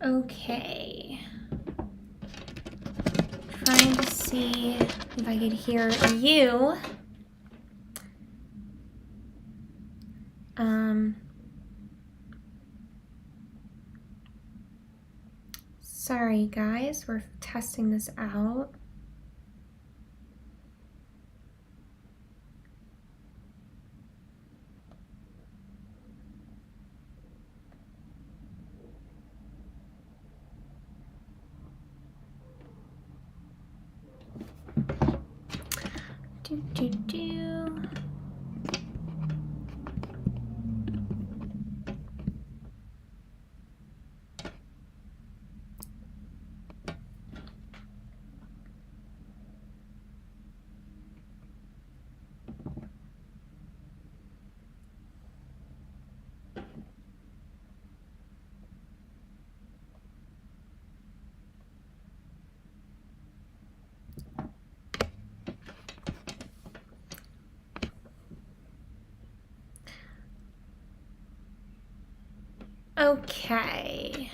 Okay. Trying to see if I could hear you. Sorry guys, we're testing this out. Okay.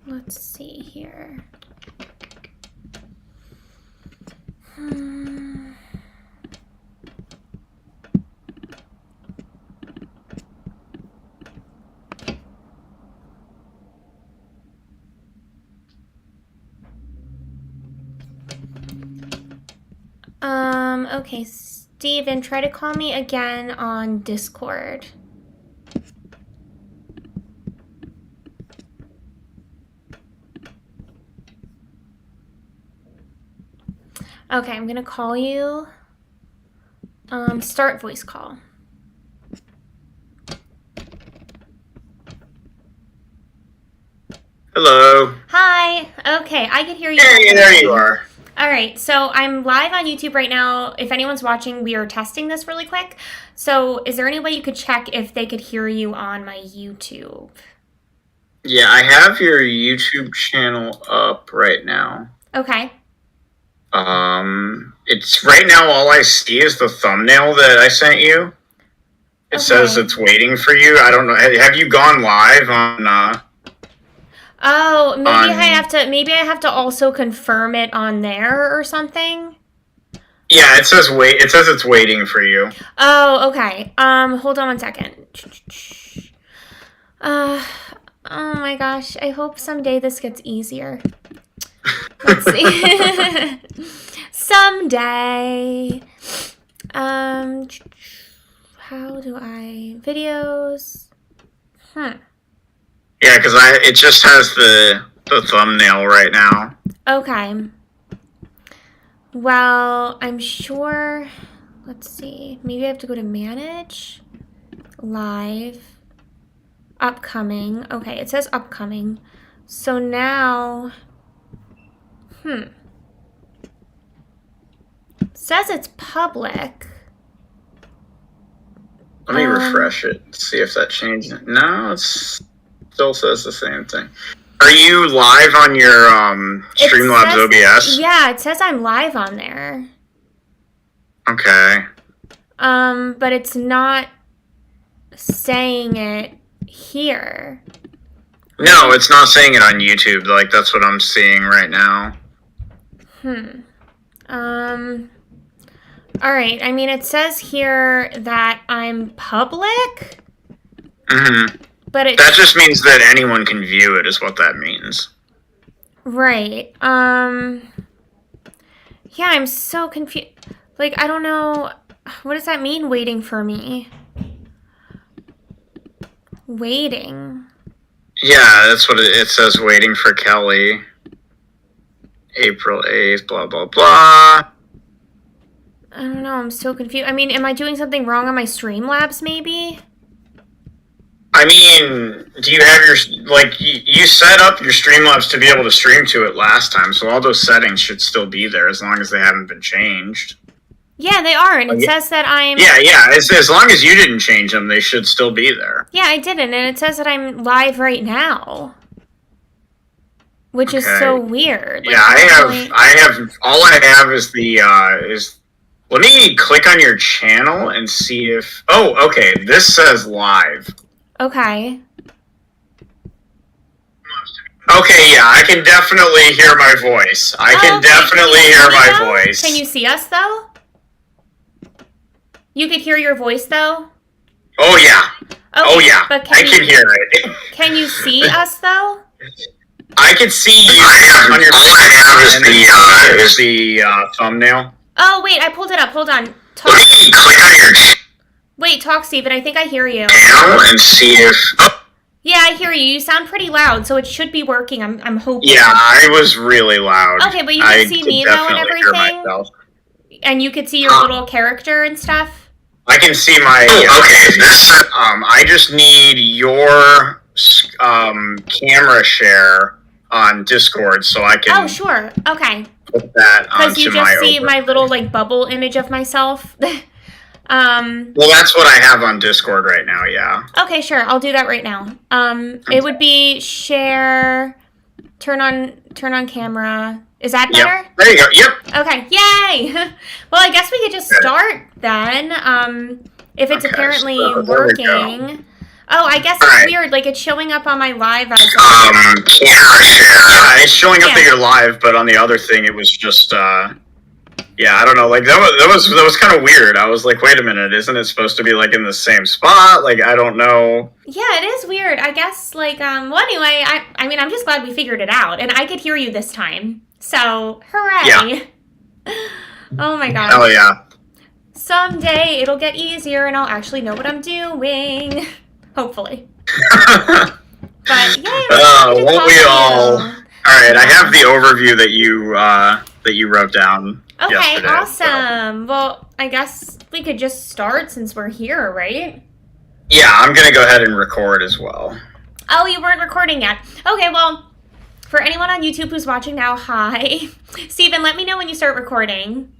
Let's see here. Okay, Steven, try to call me again on Discord. Okay, I'm gonna call you. Start voice call. Hello. Hi. Okay, I can hear you. Hey, there you are. All right, so I'm live on YouTube right now. If anyone's watching, we are testing this really quick. So is there any way you could check if they could hear you on my YouTube? Yeah, I have your YouTube channel up right now. Okay. It's right now all I see is the thumbnail that I sent you. It says it's waiting for you. I don't know. Have you gone live on Oh, maybe I have to also confirm it on there or something? Yeah, it says wait. It says it's waiting for you. Oh, okay. Hold on one second. Oh my gosh. I hope someday this gets easier. Let's see. Someday. How do I... Videos? Yeah, because it just has the thumbnail right now. Okay. Well, I'm sure... Let's see. Maybe I have to go to Manage. Live. Upcoming. Okay, it says upcoming. So now... It says it's public. Let me refresh it. See if that changes. No, it still says the same thing. Are you live on your Streamlabs OBS? Yeah, it says I'm live on there. Okay. But it's not saying it here. No, it's not saying it on YouTube. Like, that's what I'm seeing right now. Alright, I mean, it says here that I'm public. But that just means that anyone can view it, is what that means. Right. Yeah, I'm so confused. Like, I don't know. What does that mean, waiting for me? Waiting. Yeah, that's what it says, waiting for Kelly. April 8th, blah, blah, blah. I don't know, I'm so confused. I mean, am I doing something wrong on my Streamlabs, maybe? I mean, do you have your, like, you set up your Streamlabs to be able to stream to it last time, so all those settings should still be there as long as they haven't been changed. Yeah, they are, and it says that I'm... Yeah, as long as you didn't change them, they should still be there. Yeah, I didn't, and it says that I'm live right now. Which is so weird. Like, yeah, I have, all I have is the, let me click on your channel and see if, oh, okay, this says live. Okay. Okay, yeah, I can definitely hear my voice. I can Okay, definitely can you hear see me, my though? voice. Can you see us, though? You could hear your voice, though? Oh, yeah. Okay, Oh, yeah. but I can hear it. Can you see us, though? I can see you on your All I have is the thumbnail. Oh, wait, I pulled it up. Hold on. Let Talk. me click on your Wait, talk, Steven. I think I hear you. channel and see if. Oh, Yeah, I hear you. You sound pretty loud, so it should be working. I'm hoping. Yeah, I was really loud. Okay, but you can see me, though, and definitely hear everything? myself. And you could see your little character and stuff? I can see my. okay, this. I just need your camera share on Discord so I can Oh, sure. Okay. put that Because onto you my. just see my little, like, bubble image of myself. Well, that's what I have on Discord right now. Yeah. Okay, sure. I'll do that right now. It would be share, turn on camera. Is that better? Yep. There you go. Yep. Okay. Yay! Well, I guess we could just start then. If it's Okay, apparently so there we go. working. Oh, I guess it's Alright. weird. Like, it's showing up on my live as Camera share. Yeah, it's showing up Yeah. that you're live, but on the other thing, it was just. Yeah, I don't know. Like that was kind of weird. I was like, wait a minute, isn't it supposed to be like in the same spot? Like I don't know. Yeah, it is weird. I guess, like, well, anyway, I mean, I'm just glad we figured it out, and I could hear you this time. So, hooray! Yeah. Oh my god. Hell yeah. Someday it'll get easier, and I'll actually know what I'm doing. Hopefully. But yeah, won't we all? All right, I have the overview that you wrote down. Okay, yesterday, awesome. Well, I guess we could just start since we're here, right? Yeah, I'm gonna go ahead and record as well. Oh, you weren't recording yet. Okay, well, for anyone on YouTube who's watching now, hi. Steven, let me know when you start recording.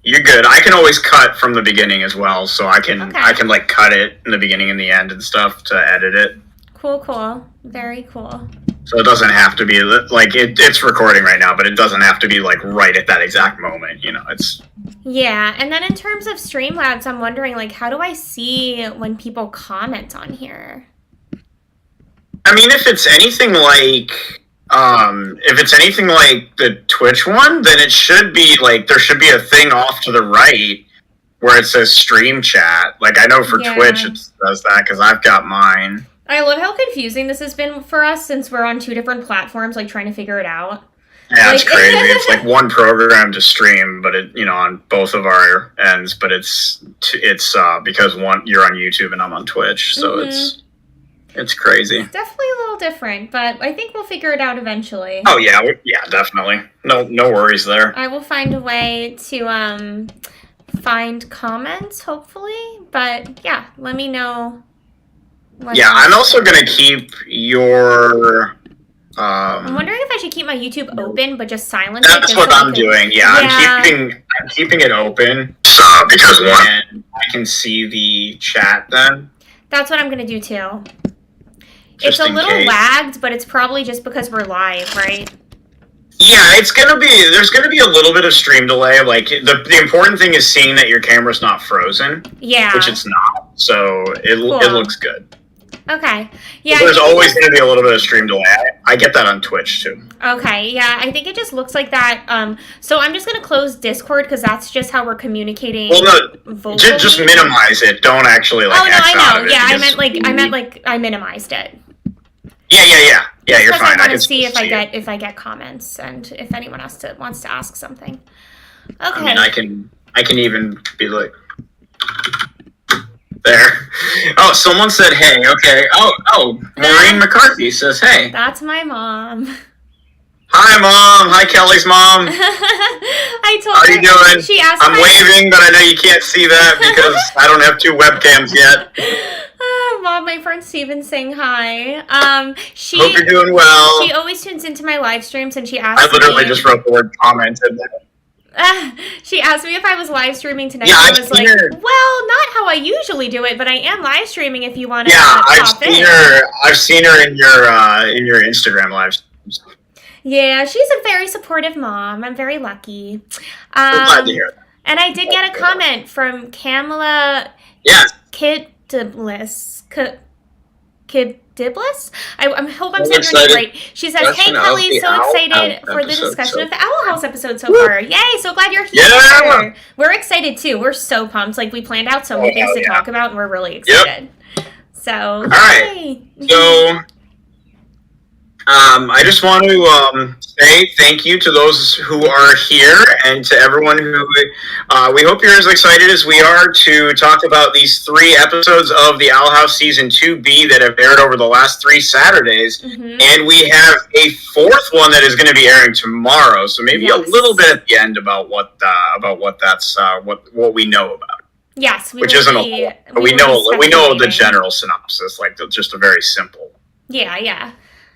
You're good. I can always cut from the beginning as well, so I can Okay. like cut it in the beginning and the end and stuff to edit it. Cool. Very cool. So it doesn't have to be like it's recording right now, but it doesn't have to be like right at that exact moment. You know, it's. Yeah, and then in terms of Streamlabs, I'm wondering, like, how do I see when people comment on here? I mean, if it's anything like the Twitch one, then it should be like there should be a thing off to the right where it says stream chat. Like I know for Yeah. Twitch it does that because I've got mine. I love how confusing this has been for us since we're on two different platforms, like, trying to figure it out. Yeah, it's Like- crazy. It's like one program to stream, but it on both of our ends. But it's because you're on YouTube and I'm on Twitch, so it's crazy. Definitely a little different, but I think we'll figure it out eventually. Oh yeah, yeah, definitely. No worries there. I will find a way to find comments, hopefully. But yeah, let me know. Yeah, I'm also gonna keep your. I'm wondering if I should keep my YouTube open, but just silence it. That's just what so I I'm can- doing. Yeah, Yeah. I'm keeping it open, Because one. and I can see the chat then. That's what I'm gonna do too. Just It's a in little case. lagged, but it's probably just because we're live, right? Yeah, there's gonna be a little bit of stream delay. Like the important thing is seeing that your camera's not frozen, Yeah. which it's not. So it Cool. looks good. Okay. Yeah. But there's I think always going to be a little bit of stream delay. I get that on Twitch too. Okay, yeah, I think it just looks like that. So I'm just gonna close Discord because that's just how we're communicating. Well, no, vocally. just minimize it. Don't actually like. Oh no, X I out know. of it Yeah, I because- meant like I minimized it. Yeah. You're Because fine. I want to can see if I it. get comments and if anyone else wants to ask something. Okay. I mean, I can even be like. There. Oh, someone said hey. Okay. Oh, Maureen McCarthy says hey. That's my mom. Hi, Mom. Hi, Kelly's mom. I told How her. you doing? She asked I'm my waving, but I know you can't see that because I don't have two webcams yet. Mom, my friend Steven's saying hi. She Hope you're doing well. she always tunes into my live streams and she asked I literally me, just wrote the word comment in there. she asked me if I was live streaming tonight. Yeah, I I've was seen like, her. well, not how I usually do it, but I am live streaming if you want to Yeah, pop in. I've seen her in your Instagram live streams. Yeah, she's a very supportive mom. I'm very lucky. I'm glad to hear that. And I did get a comment from Kamala Yes. Kidlis. Kidiblis. I hope I'm I'm saying your name excited. right. She says, "Hey Discussion of Kelly, the so Owl excited House for the episode discussion so of the Owl House episode so Woo! far. Yay! So glad you're here. Yeah! We're excited too. We're so pumped. Like we planned out so many Oh, things hell to yeah. talk about, and we're really Yep. excited. So, All right. yay. So, I just want to say thank you to those who are here and to everyone who. We hope you're as excited as we are to talk about these 3 episodes of the Owl House Season 2B that have aired over the last 3 Saturdays. And we have a 4th one that is going to be airing tomorrow. So maybe Yes. a little bit at the end about what we know about. Yes, Which isn't a whole, but we know the general synopsis, like just a very simple. Yeah.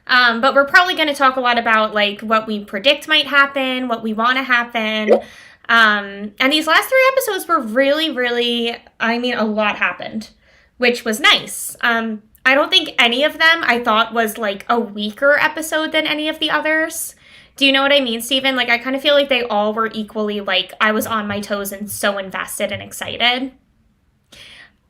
But we're probably going to talk a lot about like what we predict might happen, what we want to happen. Yep. And these last 3 episodes were really, really, I mean, a lot happened, which was nice. I don't think any of them I thought was like a weaker episode than any of the others. Do you know what I mean, Steven? Like, I kind of feel like they all were equally, like, I was on my toes and so invested and excited.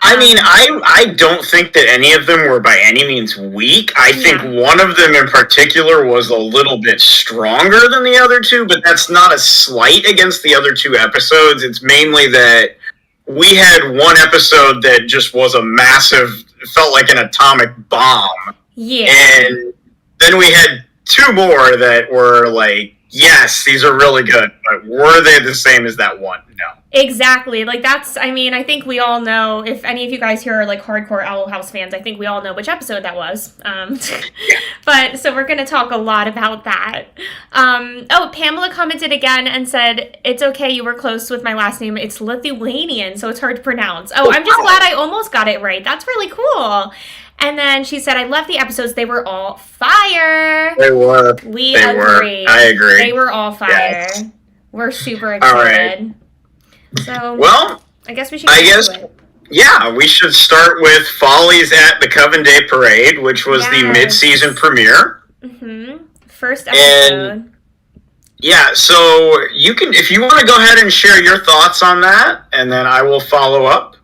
I mean, I don't think that any of them were by any means weak. I think one of them in particular was a little bit stronger than the other 2, but that's not a slight against the other 2 episodes. It's mainly that we had one episode that just was a massive, it felt like an atomic bomb. Yeah. And then we had 2 more that were like, yes, these are really good, but were they the same as that one? No. Exactly. Like that's, I mean, I think we all know, if any of you guys here are like hardcore Owl House fans, I think we all know which episode that was. But so we're going to talk a lot about that. Pamela commented again and said, "It's okay, you were close with my last name. It's Lithuanian, so it's hard to pronounce." Oh, I'm just glad I almost got it right. That's really cool. And then she said, "I love the episodes. They were all fire." They were. We agree. I agree. They were all fire. Yes. We're super excited. All right. So, well, I guess we should get into it. Yeah, we should start with Follies at the Coven Day Parade, which was the mid-season premiere. First episode. And yeah, so you can, if you want to go ahead and share your thoughts on that, and then I will follow up.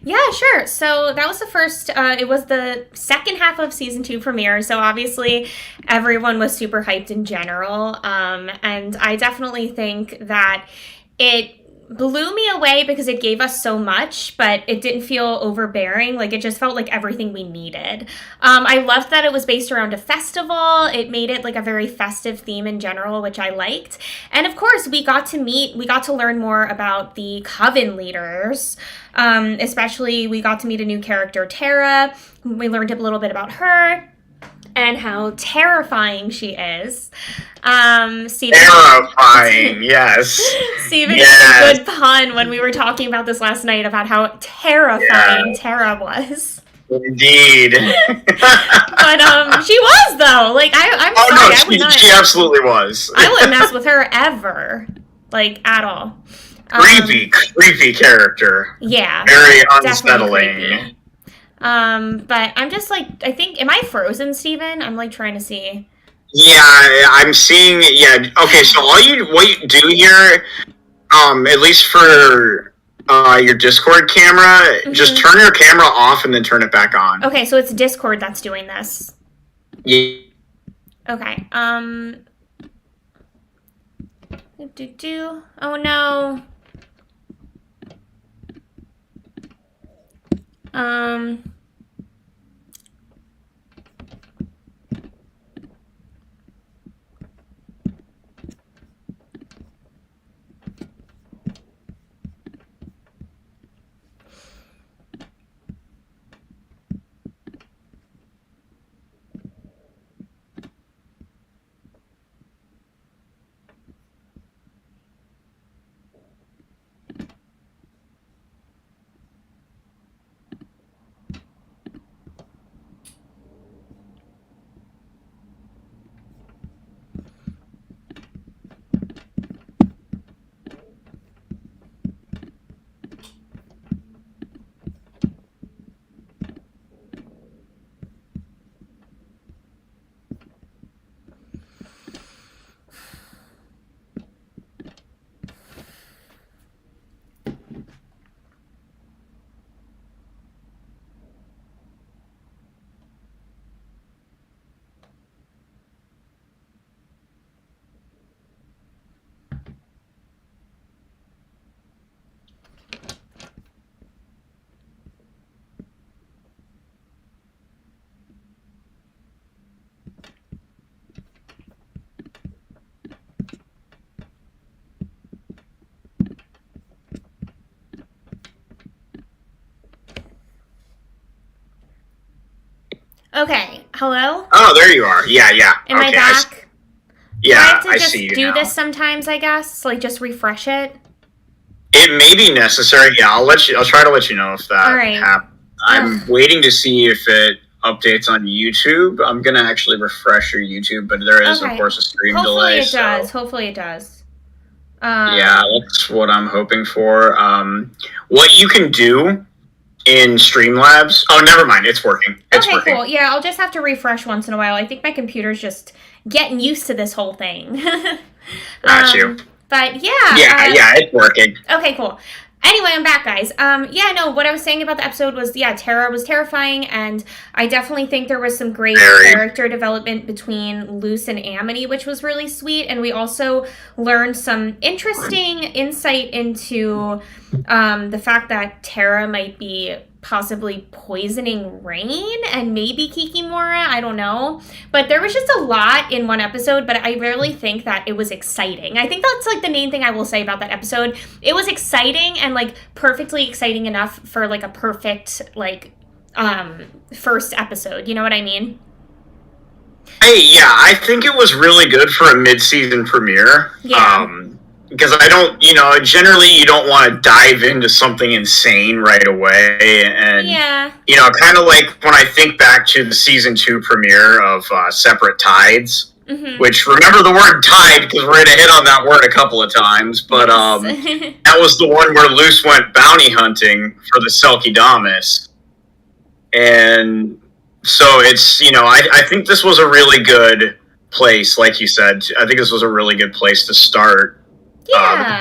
Yeah, sure. So that was the first, it was the second half of season 2 premiere. So obviously everyone was super hyped in general. And I definitely think that it blew me away because it gave us so much, but it didn't feel overbearing. Like, it just felt like everything we needed. I loved that it was based around a festival. It made it like a very festive theme in general, which I liked. And of course, we got to learn more about the Coven leaders. Especially, we got to meet a new character, Tara. We learned a little bit about her and how terrifying she is. Steven, terrifying, yes. Steven had a good pun when we were talking about this last night about how terrifying Tara was. Indeed. But she was though. Like I'm sorry, she absolutely was. I wouldn't mess with her ever, like at all. Creepy character. Yeah, very unsettling. But I'm just like, I think, am I frozen, Steven? I'm like trying to see. Yeah, I'm seeing. Yeah, okay. So what you do here, at least for your Discord camera, just turn your camera off and then turn it back on. Okay, so it's Discord that's doing this. Yeah. Okay. Oh no. Okay, hello? Oh, there you are. Yeah. Am I Okay, back? yeah, Do I have to I just see you do now. this sometimes, I guess? Like, just refresh it? It may be necessary. Yeah, I'll try to let you know if that Alright. happens. I'm waiting to see if it updates on YouTube. I'm gonna actually refresh your YouTube, but there is, of course, a stream delay. Hopefully it does. Yeah, that's what I'm hoping for. What you can do in Streamlabs. Oh, never mind. It's working. It's okay, working. cool. Yeah, I'll just have to refresh once in a while. I think my computer's just getting used to this whole thing. Got you. But yeah. Yeah, it's working. Okay, cool. Anyway, I'm back, guys. What I was saying about the episode was, Tara was terrifying, and I definitely think there was some great character development between Luce and Amity, which was really sweet, and we also learned some interesting insight into the fact that Tara might be possibly poisoning Rain and maybe Kikimora, I don't know. But there was just a lot in one episode, but I really think that it was exciting. I think that's like the main thing I will say about that episode. It was exciting and like perfectly exciting enough for like a perfect like first episode. You know what I mean? I think it was really good for a mid-season premiere. Yeah. Because I don't, generally you don't want to dive into something insane right away. And, kind of like when I think back to the season 2 premiere of Separate Tides, which, remember the word tide because we're going to hit on that word a couple of times, but that was the one where Luce went bounty hunting for the Selkie-Damas. And so it's, I think this was a really good place, like you said. I think this was a really good place to start.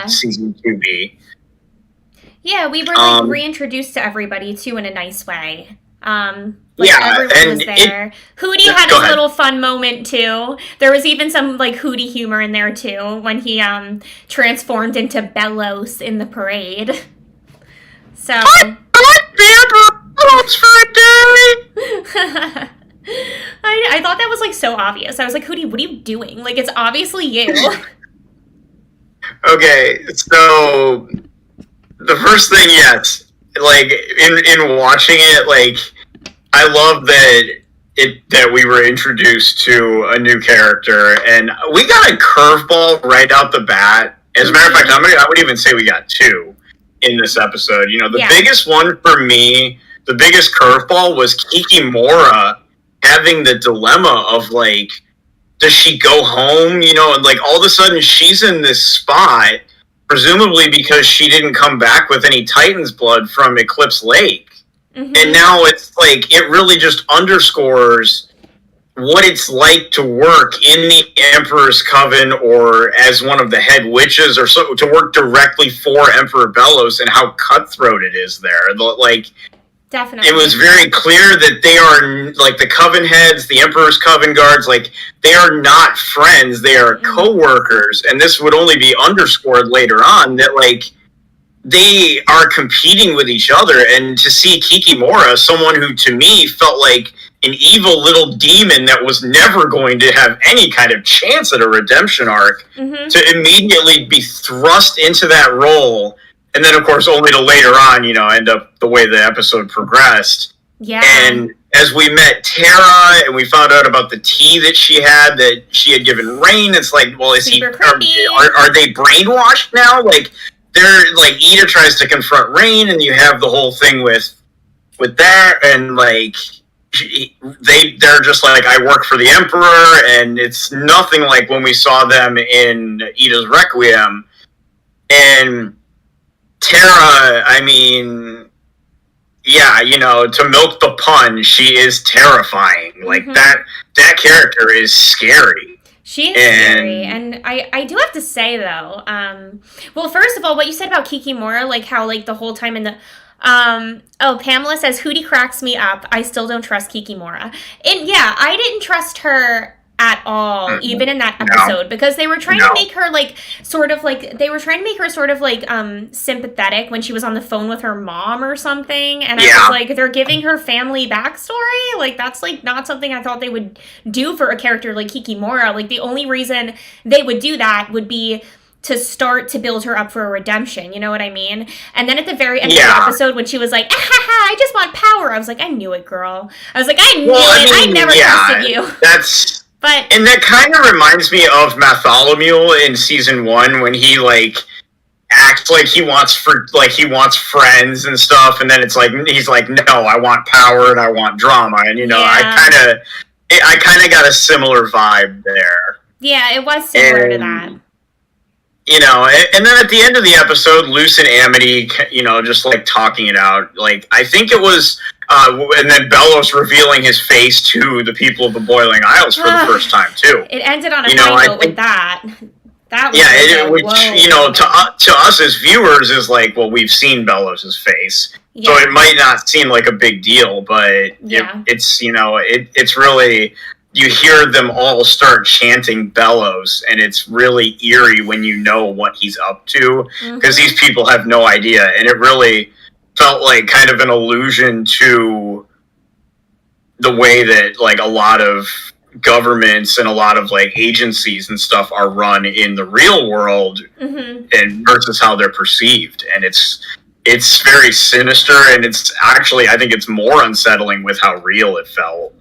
Season 2B. Yeah, we were like reintroduced to everybody too in a nice way. Everyone was there. Hootie had his little fun moment too. There was even some like Hootie humor in there too when he transformed into Bellows in the parade. So I thought that was like so obvious. I was like, Hootie, what are you doing? Like, it's obviously you. Okay, so the first thing, yes, like in watching it, like I love that we were introduced to a new character, and we got a curveball right out the bat. As a matter of fact, I would even say we got 2 in this episode. The biggest one for me, the biggest curveball was Kikimora having the dilemma of like, does she go home? And like all of a sudden she's in this spot, presumably because she didn't come back with any Titan's blood from Eclipse Lake. And now it's like, it really just underscores what it's like to work in the Emperor's Coven or as one of the head witches or so, to work directly for Emperor Bellows and how cutthroat it is there. Like, definitely. It was very clear that they are, like, the Coven heads, the Emperor's Coven guards, like, they are not friends, they are co-workers, and this would only be underscored later on, that, like, they are competing with each other, and to see Kikimora, someone who, to me, felt like an evil little demon that was never going to have any kind of chance at a redemption arc, to immediately be thrust into that role. And then, of course, only to later on, end up the way the episode progressed. Yeah. And as we met Tara and we found out about the tea that she had given Rain, it's like, well, are they brainwashed now? Like, they're like, Ida tries to confront Rain, and you have the whole thing with that, and like, they're just like, I work for the Emperor, and it's nothing like when we saw them in Ida's Requiem. And Tara, I mean, to milk the pun, she is terrifying. Like, that character is scary. She is scary, and I do have to say, though, well, first of all, what you said about Kikimora, like, how, like, the whole time in the, Pamela says, Hootie cracks me up, I still don't trust Kikimora. And, yeah, I didn't trust her at all, even in that episode, because they were trying to make her sympathetic when she was on the phone with her mom or something, and I was like, they're giving her family backstory? Like, that's, like, not something I thought they would do for a character like Kikimora. Like, the only reason they would do that would be to start to build her up for a redemption, you know what I mean? And then at the very end of Yeah. the episode, when she was like, I just want power, I was like, I knew it, girl. I was like, I knew Well, I it. I mean, never yeah, trusted you. That's But and that kind of reminds me of Bartholomew in season 1 when he like acts like he wants friends and stuff, and then it's like he's like, no, I want power and I want drama, and you know, Yeah. I kind of got a similar vibe there. yeah, it was similar to And, that. You know, and then at the end of the episode, Luce and Amity, you know, just like talking it out. Like, I think it was, and then Bellows revealing his face to the people of the Boiling Isles for the first time too. It ended on a You know, high I note with think- that. That was Yeah, like, which whoa. you know, to us as viewers is like, well, we've seen Bellows' face, so Yeah. it might not seem like a big deal, but Yeah. it's you know, it's really. You hear them all start chanting Bellows, and it's really eerie when you know what he's up to, because these people have no idea, and it really felt like kind of an allusion to the way that like a lot of governments and a lot of like agencies and stuff are run in the real world, and versus how they're perceived, and it's very sinister, and it's actually, I think it's more unsettling with how real it felt.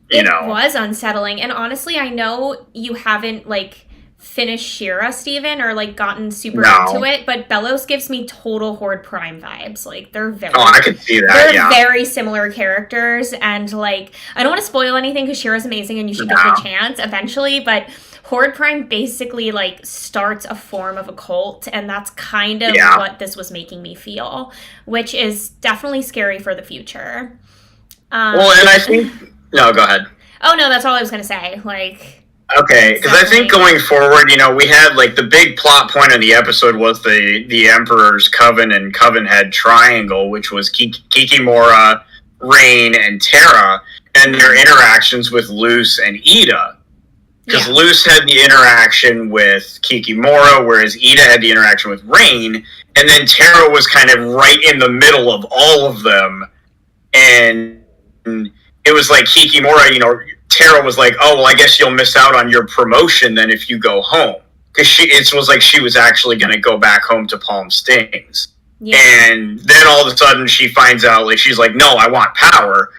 You know, It was unsettling. And honestly, I know you haven't, like, finished She-Ra, Steven, or, like, gotten super No. into it, but Bellows gives me total Horde Prime vibes. Like, they're very... oh, I could see that. They're Yeah, very similar characters, and, like, I don't want to spoil anything because She-Ra's amazing and you should give No. it a chance eventually, but Horde Prime basically, like, starts a form of a cult, and that's kind of Yeah. what this was making me feel, which is definitely scary for the future. well, and I think no, go ahead. Oh, no, that's all I was going to say. Like, Okay, because I think going forward, you know, we had like the big plot point of the episode was the Emperor's Coven and Covenhead Triangle, which was Kikimora, Rain, and Terra, and their interactions with Luce and Ida. Because Yeah. Luce had the interaction with Kikimora, whereas Ida had the interaction with Rain, and then Terra was kind of right in the middle of all of them, and it was like Kikimora, you know, Terra was like, oh, well, I guess you'll miss out on your promotion then if you go home. Because it was like she was actually going to go back home to Palm Stings. yeah. And then all of a sudden she finds out, like, she's like, no, I want power.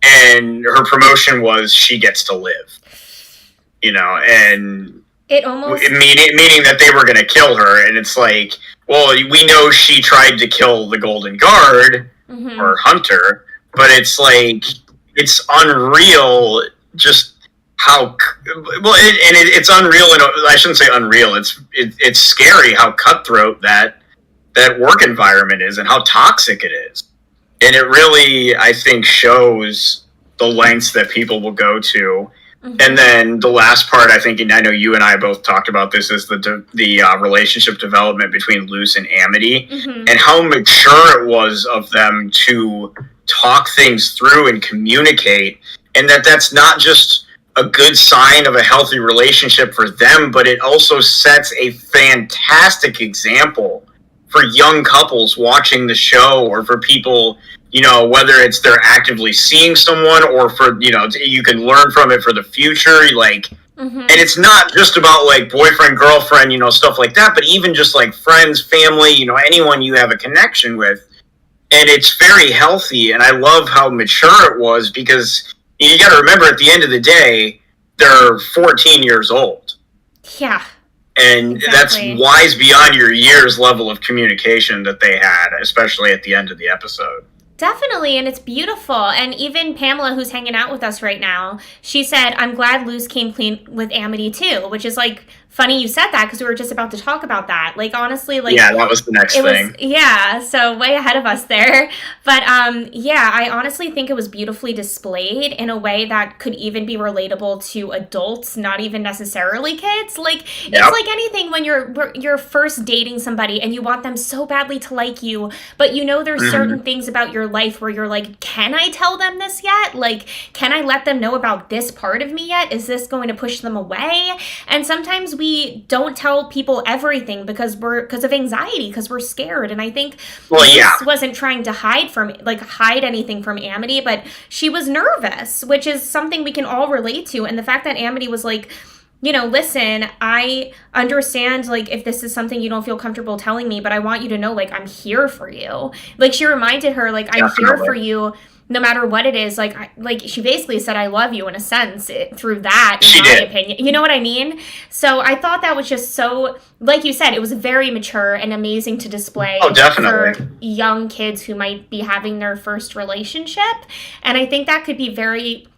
And her promotion was she gets to live. You know, and It almost... meaning that they were going to kill her. And it's like, well, we know she tried to kill the Golden Guard Mhm. or Hunter, but it's like, it's unreal just how it's unreal, and I shouldn't say unreal, it's scary how cutthroat that work environment is and how toxic it is, and it really, I think, shows the lengths that people will go to. And then the last part, I think, and I know you and I both talked about this, is the relationship development between Luce and Amity, and how mature it was of them to talk things through and communicate, and that's not just a good sign of a healthy relationship for them, but it also sets a fantastic example for young couples watching the show, or for people, you know, whether it's they're actively seeing someone, or for, you know, you can learn from it for the future, like, and it's not just about like boyfriend, girlfriend, you know, stuff like that, but even just like friends, family, you know, anyone you have a connection with. And it's very healthy, and I love how mature it was, because you got to remember, at the end of the day, they're 14 years old. Yeah. And Exactly. that's wise beyond your years level of communication that they had, especially at the end of the episode. Definitely, and it's beautiful. And even Pamela, who's hanging out with us right now, she said, I'm glad Luce came clean with Amity too, which is like funny you said that, because we were just about to talk about that. Like, honestly, like, Yeah, that was the next thing. Yeah, so way ahead of us there. But yeah, I honestly think it was beautifully displayed in a way that could even be relatable to adults, not even necessarily kids. Like, Yep. it's like anything when you're first dating somebody and you want them so badly to like you, but you know there's certain things about your life where you're like, can I tell them this yet? Like, can I let them know about this part of me yet? Is this going to push them away? And sometimes we don't tell people everything because of anxiety, because we're scared. And I think Luce wasn't trying to hide anything from Amity, but she was nervous, which is something we can all relate to. And the fact that Amity was like, listen, I understand, like, if this is something you don't feel comfortable telling me, but I want you to know, like, I'm here for you. Like, she reminded her, like, I'm here for you no matter what it is. Like, she basically said, I love you in a sense through that, in my opinion. You know what I mean? So I thought that was just so, like you said, it was very mature and amazing to display for young kids who might be having their first relationship. And I think that could be very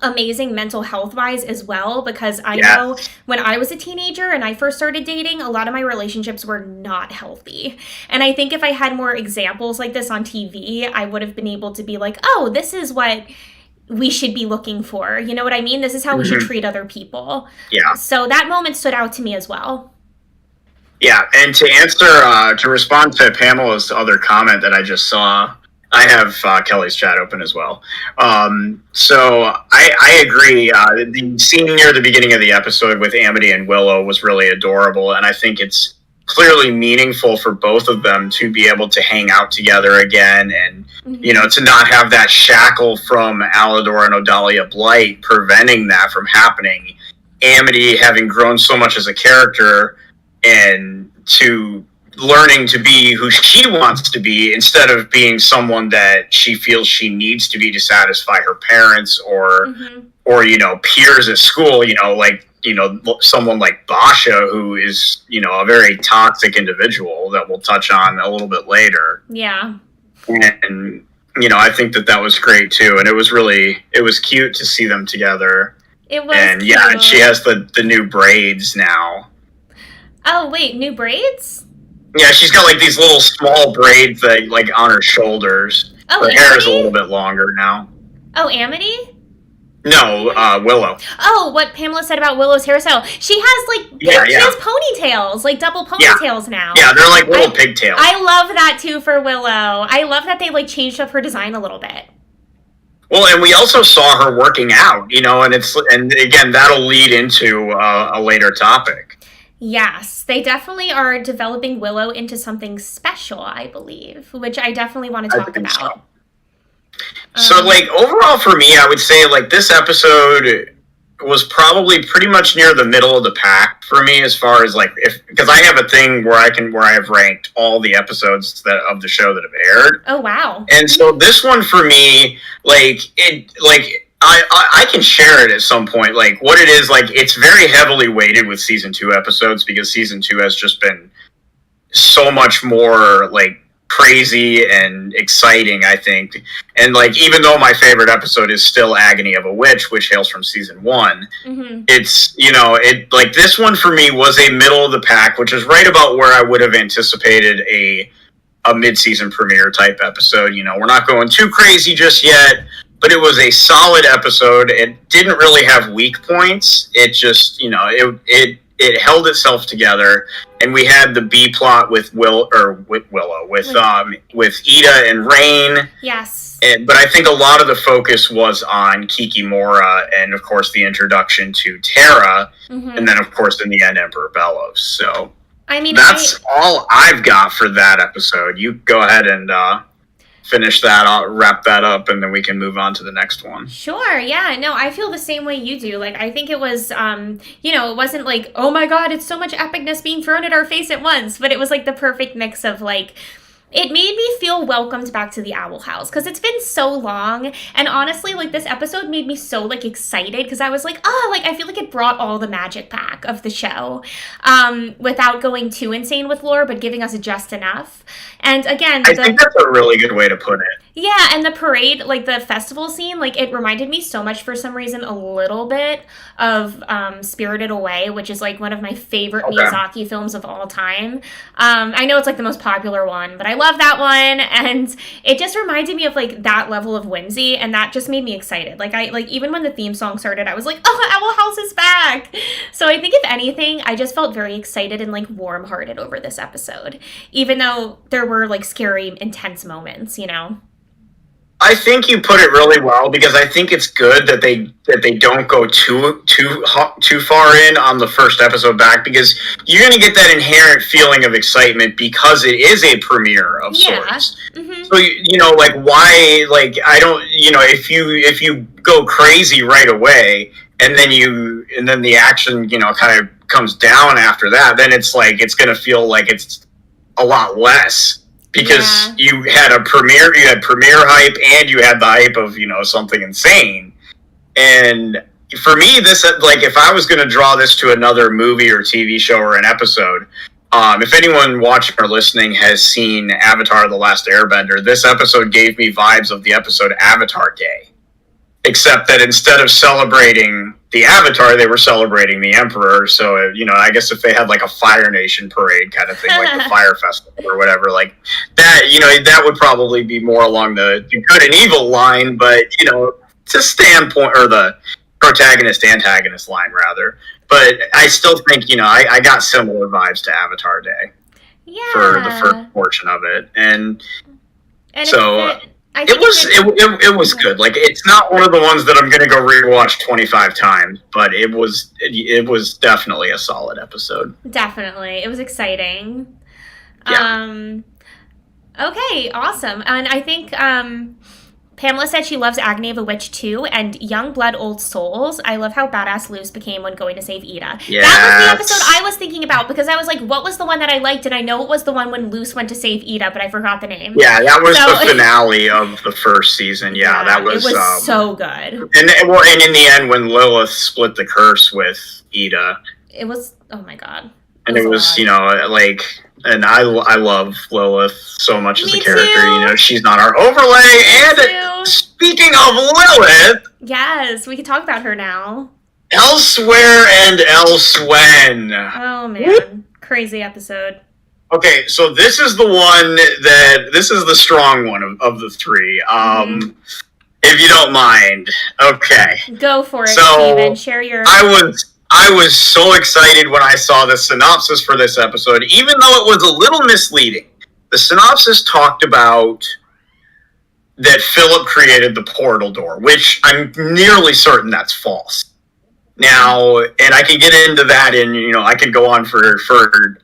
amazing mental health wise as well, because I know when I was a teenager and I first started dating, a lot of my relationships were not healthy. And I think if I had more examples like this on TV, I would have been able to be like, oh, this is what we should be looking for. You know what I mean? This is how we should treat other people. Yeah. So that moment stood out to me as well. Yeah, and to respond to Pamela's other comment that I just saw, I have Kelly's chat open as well. So I agree. The scene near the beginning of the episode with Amity and Willow was really adorable, and I think it's clearly meaningful for both of them to be able to hang out together again, and to not have that shackle from Alador and Odalia Blight preventing that from happening. Amity having grown so much as a character and to learning to be who she wants to be instead of being someone that she feels she needs to be to satisfy her parents or peers at school, someone like Basha, who is, a very toxic individual that we'll touch on a little bit later. Yeah. And, I think that was great too. And it was cute to see them together. It was and cute. And she has the new braids now. Oh, wait, new braids? Yeah, she's got like these little small braids that like on her shoulders. Oh, her hair is a little bit longer now. Oh, Amity? No, Willow. Oh, what Pamela said about Willow's hairstyle. She has she has ponytails, like double ponytails now. Yeah, they're like little pigtails. I love that too for Willow. I love that they like changed up her design a little bit. Well, and we also saw her working out, and again that'll lead into a later topic. Yes, they definitely are developing Willow into something special, I believe, which I definitely want to talk about. So, overall for me, I would say, this episode was probably pretty much near the middle of the pack for me as far as, because I have a thing where I have ranked all the episodes of the show that have aired. Oh, wow. And so this one for me, I can share it at some point. What it is, it's very heavily weighted with season 2 episodes because season 2 has just been so much more, crazy and exciting, I think. And, even though my favorite episode is still Agony of a Witch, which hails from season 1, it's, this one for me was a middle of the pack, which is right about where I would have anticipated a mid-season premiere type episode. We're not going too crazy just yet. But it was a solid episode. It didn't really have weak points. It just, it held itself together. And we had the B plot with Willow, with Ida and Rain. Yes. But I think a lot of the focus was on Kikimora and, of course, the introduction to Terra. And then, of course, in the end, Emperor Bellows. So that's all I've got for that episode. You go ahead and finish that, I'll wrap that up, and then we can move on to the next one. Sure, yeah. No, I feel the same way you do. I think it was, it wasn't like, oh my god, it's so much epicness being thrown at our face at once, but it was, the perfect mix of, it made me feel welcomed back to the Owl House, because it's been so long, and honestly, this episode made me so, excited, because I was like, I feel like it brought all the magic back of the show, without going too insane with lore, but giving us just enough. And again, I think that's a really good way to put it. Yeah, and the parade, the festival scene, it reminded me so much, for some reason, a little bit of Spirited Away, which is, one of my favorite Miyazaki films of all time. I know it's, the most popular one, but I love that one, and it just reminded me of, that level of whimsy, and that just made me excited. Even when the theme song started, I was like, oh, Owl House is back! So I think, if anything, I just felt very excited and, warm-hearted over this episode, even though there were, scary, intense moments, I think you put it really well, because I think it's good that they don't go too far in on the first episode back, because you're going to get that inherent feeling of excitement because it is a premiere of sorts. So why I don't if you go crazy right away and then the action, kind of comes down after that, then it's like it's gonna feel like it's a lot less because you had premiere hype and you had the hype of something insane. And for me, this, like, if I was gonna draw this to another movie or TV show or an episode, if anyone watching or listening has seen Avatar: The Last Airbender, this episode gave me vibes of the episode Avatar Day. Except that instead of celebrating the Avatar, they were celebrating the Emperor. So, I guess if they had like a Fire Nation parade kind of thing, like the Fire Festival or whatever, like that, that would probably be more along the good and evil line, but, it's a standpoint, or the protagonist-antagonist line, rather. But I still think, I got similar vibes to Avatar Day for the first portion of it. And so... It was good. Like, it's not one of the ones that I'm gonna go rewatch 25 times, but it was definitely a solid episode. Definitely, it was exciting. Yeah. Okay, awesome. And I think Pamela said she loves Agony of a Witch too, and Young Blood Old Souls. I love how badass Luce became when going to save Ida. Yes. That was the episode I was thinking about, because I was like, what was the one that I liked? And I know it was the one when Luce went to save Ida, but I forgot the name. Yeah, that was the finale of the first season. Yeah, that was... It was so good. And in the end, when Lilith split the curse with Ida... It was... Oh my god. And it was, like... And I love Lilith so much as a character. Too. She's not our overlay. And speaking of Lilith... Yes, we can talk about her now. Elsewhere and Elswen. Oh, man. Crazy episode. Okay, so this is the one this is the strong one of the three. If you don't mind. Okay. Go for it, so Steven. Share your... I was so excited when I saw the synopsis for this episode, even though it was a little misleading. The synopsis talked about that Philip created the portal door, which I'm nearly certain that's false. Now, and I can get into that, and I could go on for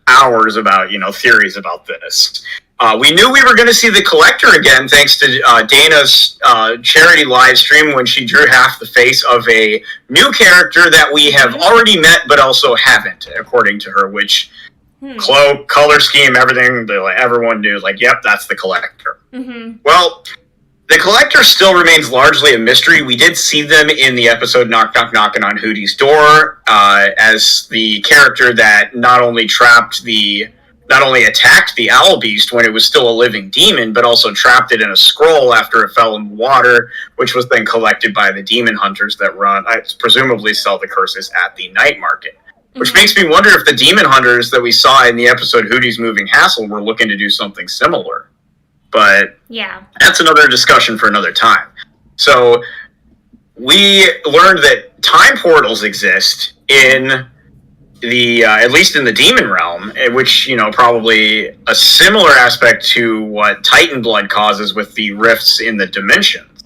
hours about theories about this. We knew we were going to see the Collector again, thanks to Dana's charity live stream when she drew half the face of a new character that we have already met, but also haven't, according to her, which cloak, color scheme, everything, everyone knew, yep, that's the Collector. Mm-hmm. Well, the Collector still remains largely a mystery. We did see them in the episode Knock Knock Knocking on Hootie's Door as the character that not only attacked the Owl Beast when it was still a living demon, but also trapped it in a scroll after it fell in the water, which was then collected by the demon hunters that presumably sell the curses at the night market. Which makes me wonder if the demon hunters that we saw in the episode Hootie's Moving Hassle were looking to do something similar. But that's another discussion for another time. So we learned that time portals exist in the at least in the demon realm, which probably a similar aspect to what Titan blood causes with the rifts in the dimensions.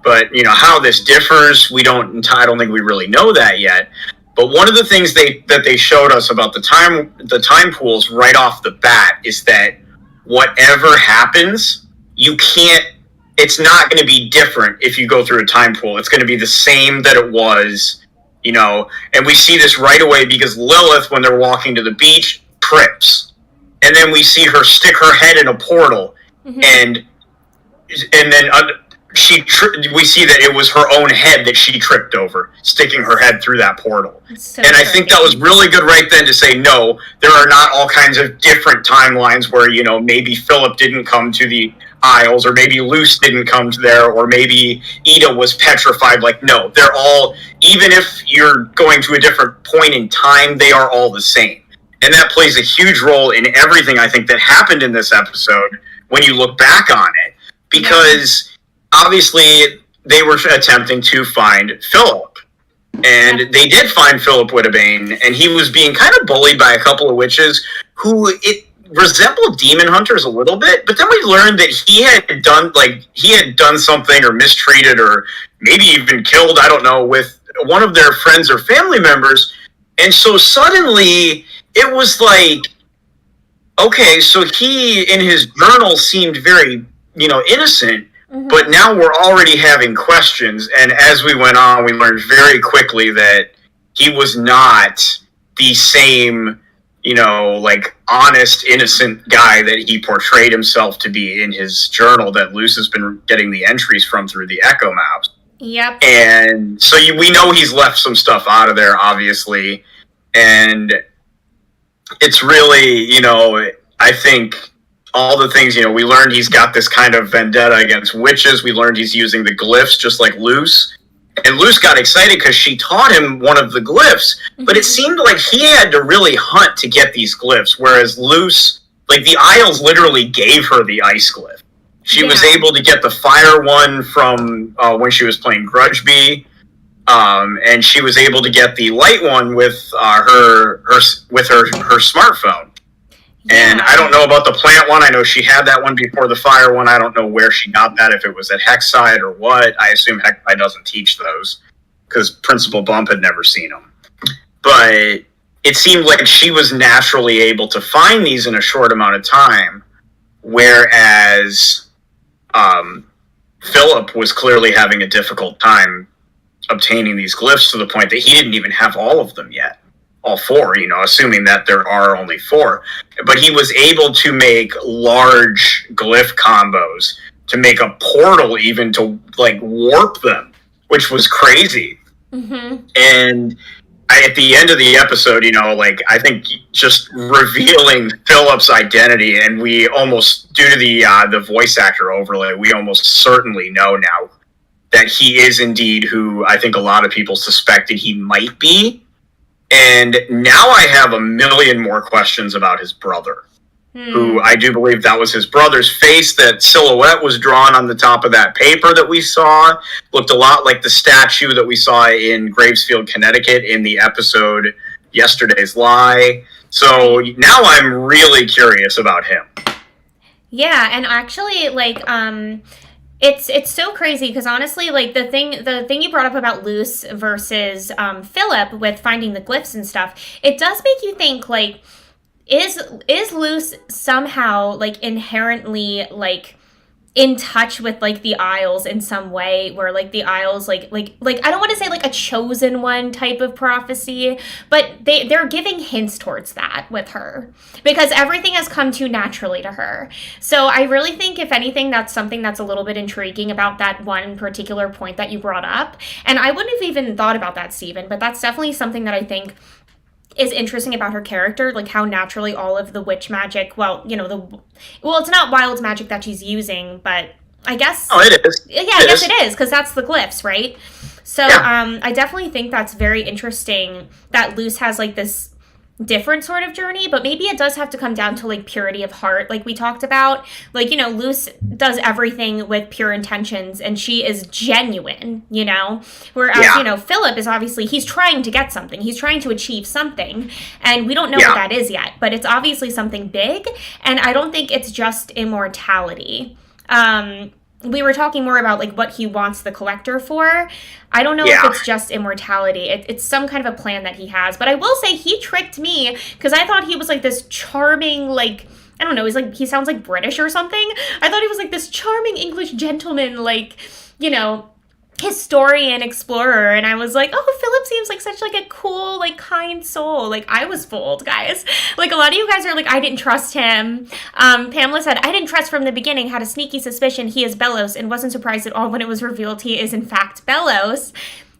But how this differs, I don't think we really know that yet. But one of the things that they showed us about the time pools right off the bat is that whatever happens, it's not going to be different if you go through a time pool. It's going to be the same that it was. And we see this right away because Lilith, when they're walking to the beach, trips. And then we see her stick her head in a portal. And then we see that it was her own head that she tripped over, sticking her head through that portal. So and I think that was really good right then to say, no, there are not all kinds of different timelines where, maybe Philip didn't come to the Isles, or maybe Luce didn't come to there, or maybe Ida was petrified. No, they're all, even if you're going to a different point in time, they are all the same. And that plays a huge role in everything, I think, that happened in this episode when you look back on it. Because, obviously, they were attempting to find Philip. And they did find Philip Whittabane, and he was being kind of bullied by a couple of witches who resembled demon hunters a little bit, but then we learned that he had done something or mistreated or maybe even killed, I don't know, with one of their friends or family members. And so suddenly it was like, okay, so he in his journal seemed very, innocent, But now we're already having questions, and as we went on, we learned very quickly that he was not the same, like, honest, innocent guy that he portrayed himself to be in his journal that Luce has been getting the entries from through the Echo Maps. Yep. And so we know he's left some stuff out of there, obviously, and it's really, I think all the things, we learned he's got this kind of vendetta against witches. We learned he's using the glyphs just like Luce. And Luce got excited because she taught him one of the glyphs. But it seemed like he had to really hunt to get these glyphs, whereas Luce, like, the Isles literally gave her the ice glyph. She was able to get the fire one from when she was playing Grudgebee. And she was able to get the light one with her smartphone. Yeah. And I don't know about the plant one. I know she had that one before the fire one. I don't know where she got that, if it was at Hexside or what. I assume Hexside doesn't teach those because Principal Bump had never seen them. But it seemed like she was naturally able to find these in a short amount of time, whereas Philip was clearly having a difficult time obtaining these glyphs to the point that he didn't even have all of them yet. All four, assuming that there are only four. But he was able to make large glyph combos, to make a portal even to, like, warp them, which was crazy. And at the end of the episode, I think just revealing Philip's identity, and we almost, due to the voice actor overlay, we almost certainly know now that he is indeed who I think a lot of people suspected he might be. And now I have a million more questions about his brother, who I do believe that was his brother's face. That silhouette was drawn on the top of that paper that we saw. Looked a lot like the statue that we saw in Gravesfield, Connecticut in the episode Yesterday's Lie. So now I'm really curious about him. Yeah, and actually, like, It's so crazy because honestly, like, the thing you brought up about Luce versus Philip with finding the glyphs and stuff, it does make you think, like, is Luce somehow, like, inherently, like, in touch with, like, the Isles in some way, where, like, the Isles, like I don't want to say, like, a chosen one type of prophecy, but they're giving hints towards that with her, because everything has come too naturally to her. So I really think, if anything, that's something that's a little bit intriguing about that one particular point that you brought up. And I wouldn't have even thought about that, Stephen, but that's definitely something that I think is interesting about her character, like how naturally all of the witch magic, it's not wild magic that she's using, but I guess... Oh, it is. Yeah, I guess it is, because that's the glyphs, right? So, I definitely think that's very interesting that Luce has, like, this different sort of journey, but maybe it does have to come down to, like, purity of heart, like we talked about. Like, Luce does everything with pure intentions, and she is genuine, whereas Philip is obviously, he's trying to get something, he's trying to achieve something, and we don't know what that is yet, but it's obviously something big, and I don't think it's just immortality. We were talking more about, like, what he wants the collector for. I don't know if it's just immortality. It's some kind of a plan that he has. But I will say he tricked me, because I thought he was, like, this charming, like, I don't know, he sounds like British or something. I thought he was, like, this charming English gentleman, like, historian, explorer, and I was like, oh, Philip seems like such, like, a cool, like, kind soul. Like, I was fooled, guys. Like, a lot of you guys are like, I didn't trust him. Pamela said, I didn't trust from the beginning, had a sneaky suspicion he is Bellows, and wasn't surprised at all when it was revealed he is in fact Bellows.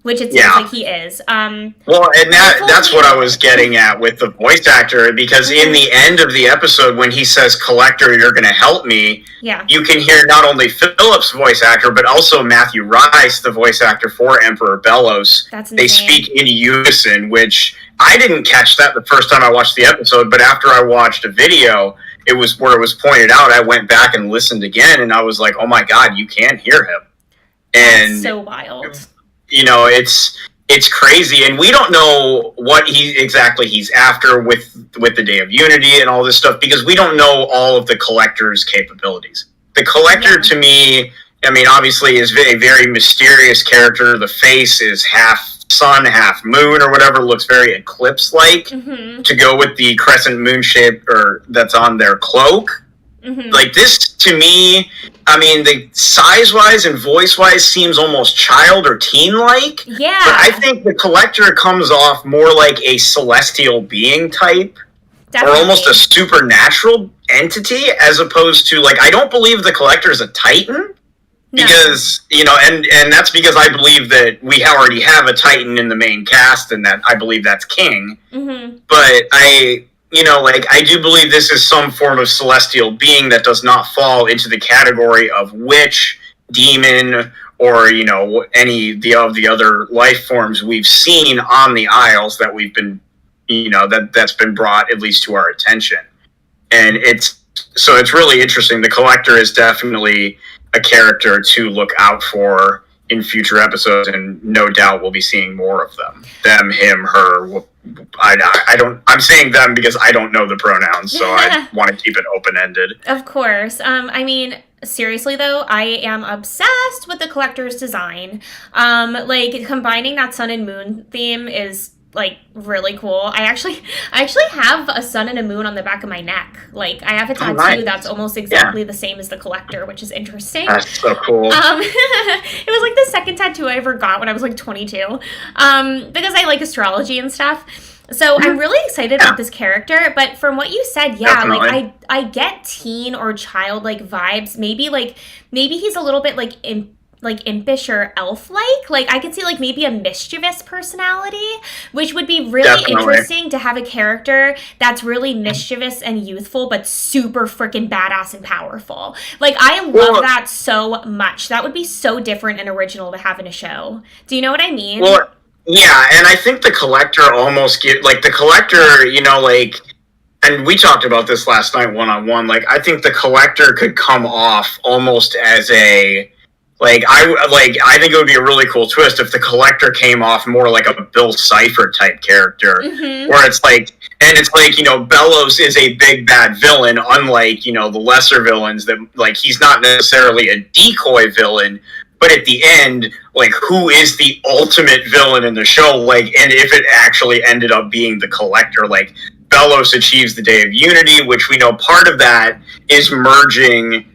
Which it seems like he is. Well, and that's what I was getting at with the voice actor, because in the end of the episode, when he says, Collector, you're going to help me, you can hear not only Philip's voice actor, but also Matthew Rice, the voice actor for Emperor Bellows. That's insane. They speak in unison, which I didn't catch that the first time I watched the episode, but after I watched a video, it was where it was pointed out, I went back and listened again, and I was like, oh my God, you can hear him. And that's so wild. It's crazy, and we don't know what he's after with the Day of Unity and all this stuff, because we don't know all of the Collector's capabilities. The Collector, to me, I mean, obviously is a very mysterious character. The face is half sun, half moon, or whatever, looks very eclipse-like, to go with the crescent moon shape that's on their cloak. Like, this, to me, I mean, the size-wise and voice-wise seems almost child or teen-like. Yeah. But I think the Collector comes off more like a celestial being type. Definitely. Or almost a supernatural entity, as opposed to, like, I don't believe the Collector is a Titan. No. Because, you know, and that's because I believe that we already have a Titan in the main cast, and that I believe that's King. But I do believe this is some form of celestial being that does not fall into the category of witch, demon, or, you know, any of the other life forms we've seen on the Isles that we've been, you know, that's been brought at least to our attention. And it's really interesting. The Collector is definitely a character to look out for in future episodes, and no doubt we'll be seeing more of them. Them, him, her. I'm saying them because I don't know the pronouns, so I want to keep it open-ended. Of course. I mean, seriously though, I am obsessed with the Collector's design. Like, combining that sun and moon theme is, like, really cool. I actually have a sun and a moon on the back of my neck. Like, I have a tattoo that's almost exactly the same as the Collector, which is interesting. That's so cool. It was like the second tattoo I ever got when I was like 22. Because I like astrology and stuff. So I'm really excited about this character, but from what you said, Definitely. like I get teen or childlike vibes. Maybe he's a little bit like impish or elf-like. Like, I could see, like, maybe a mischievous personality, which would be really interesting to have a character that's really mischievous and youthful, but super freaking badass and powerful. Like, I love that so much. That would be so different and original to have in a show. Do you know what I mean? Well, yeah, and I think the Collector almost the Collector, you know, like, and we talked about this last night one-on-one, like, I think the Collector could come off almost as a, I think it would be a really cool twist if the Collector came off more like a Bill Cipher type character, where it's like, you know, Bellows is a big bad villain, unlike, you know, the lesser villains that, like, he's not necessarily a decoy villain, but at the end, like, who is the ultimate villain in the show? Like, and if it actually ended up being the Collector, like, Bellows achieves the Day of Unity, which we know part of that is merging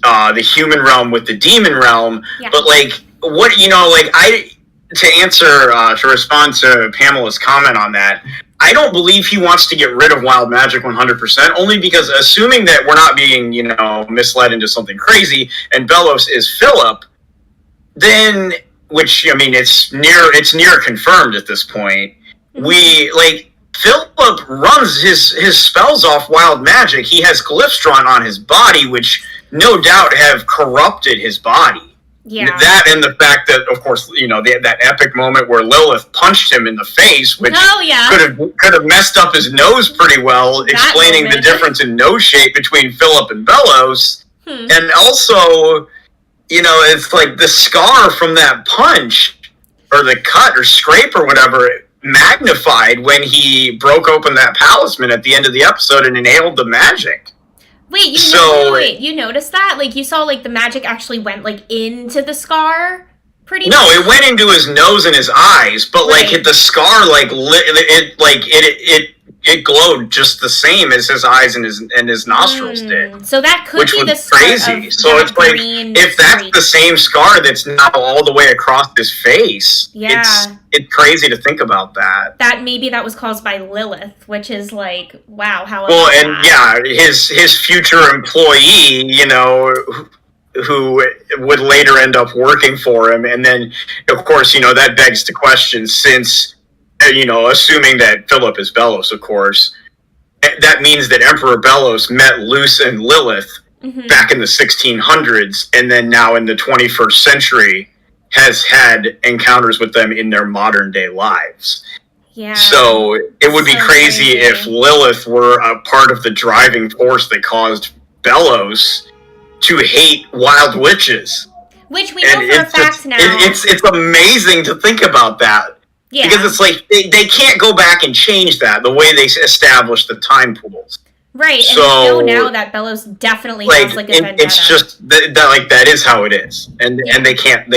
the human realm with the demon realm, but, like, what, you know, like, to respond to Pamela's comment on that, I don't believe he wants to get rid of wild magic 100%, only because, assuming that we're not being, you know, misled into something crazy, and Bellows is Philip, then, which, I mean, it's near confirmed at this point, Philip runs his spells off wild magic. He has glyphs drawn on his body, which no doubt have corrupted his body. Yeah. That, and the fact that, of course, you know, that epic moment where Lilith punched him in the face, which could have messed up his nose pretty well, explaining the difference in nose shape between Philip and Bellows. And also, you know, it's like the scar from that punch, or the cut or scrape or whatever, magnified when he broke open that talisman at the end of the episode and inhaled the magic. Wait, you noticed that? Like, you saw, like, the magic actually went, like, into the scar? Pretty much? No, it went into his nose and his eyes, but, like, the scar, like, it glowed just the same as his eyes and his nostrils did. So that could be the scar crazy. So it's like, if that's the same scar that's now all the way across his face, it's crazy to think about that. That was caused by Lilith, which is like, wow, how. Well, and his future employee, you know, who would later end up working for him, and then, of course, you know, that begs the question, since, you know, assuming that Philip is Bellows, of course, that means that Emperor Bellows met Luce and Lilith back in the 1600s, and then now in the 21st century has had encounters with them in their modern day lives. Yeah. So it would be crazy if Lilith were a part of the driving force that caused Bellows to hate wild witches. Which we know for a fact now. It's amazing to think about that. Yeah. Because it's like, they can't go back and change that, the way they establish the time pools. Right, and we know now that Bellows definitely has, like, a vendetta. It's just, that is how it is. And they can't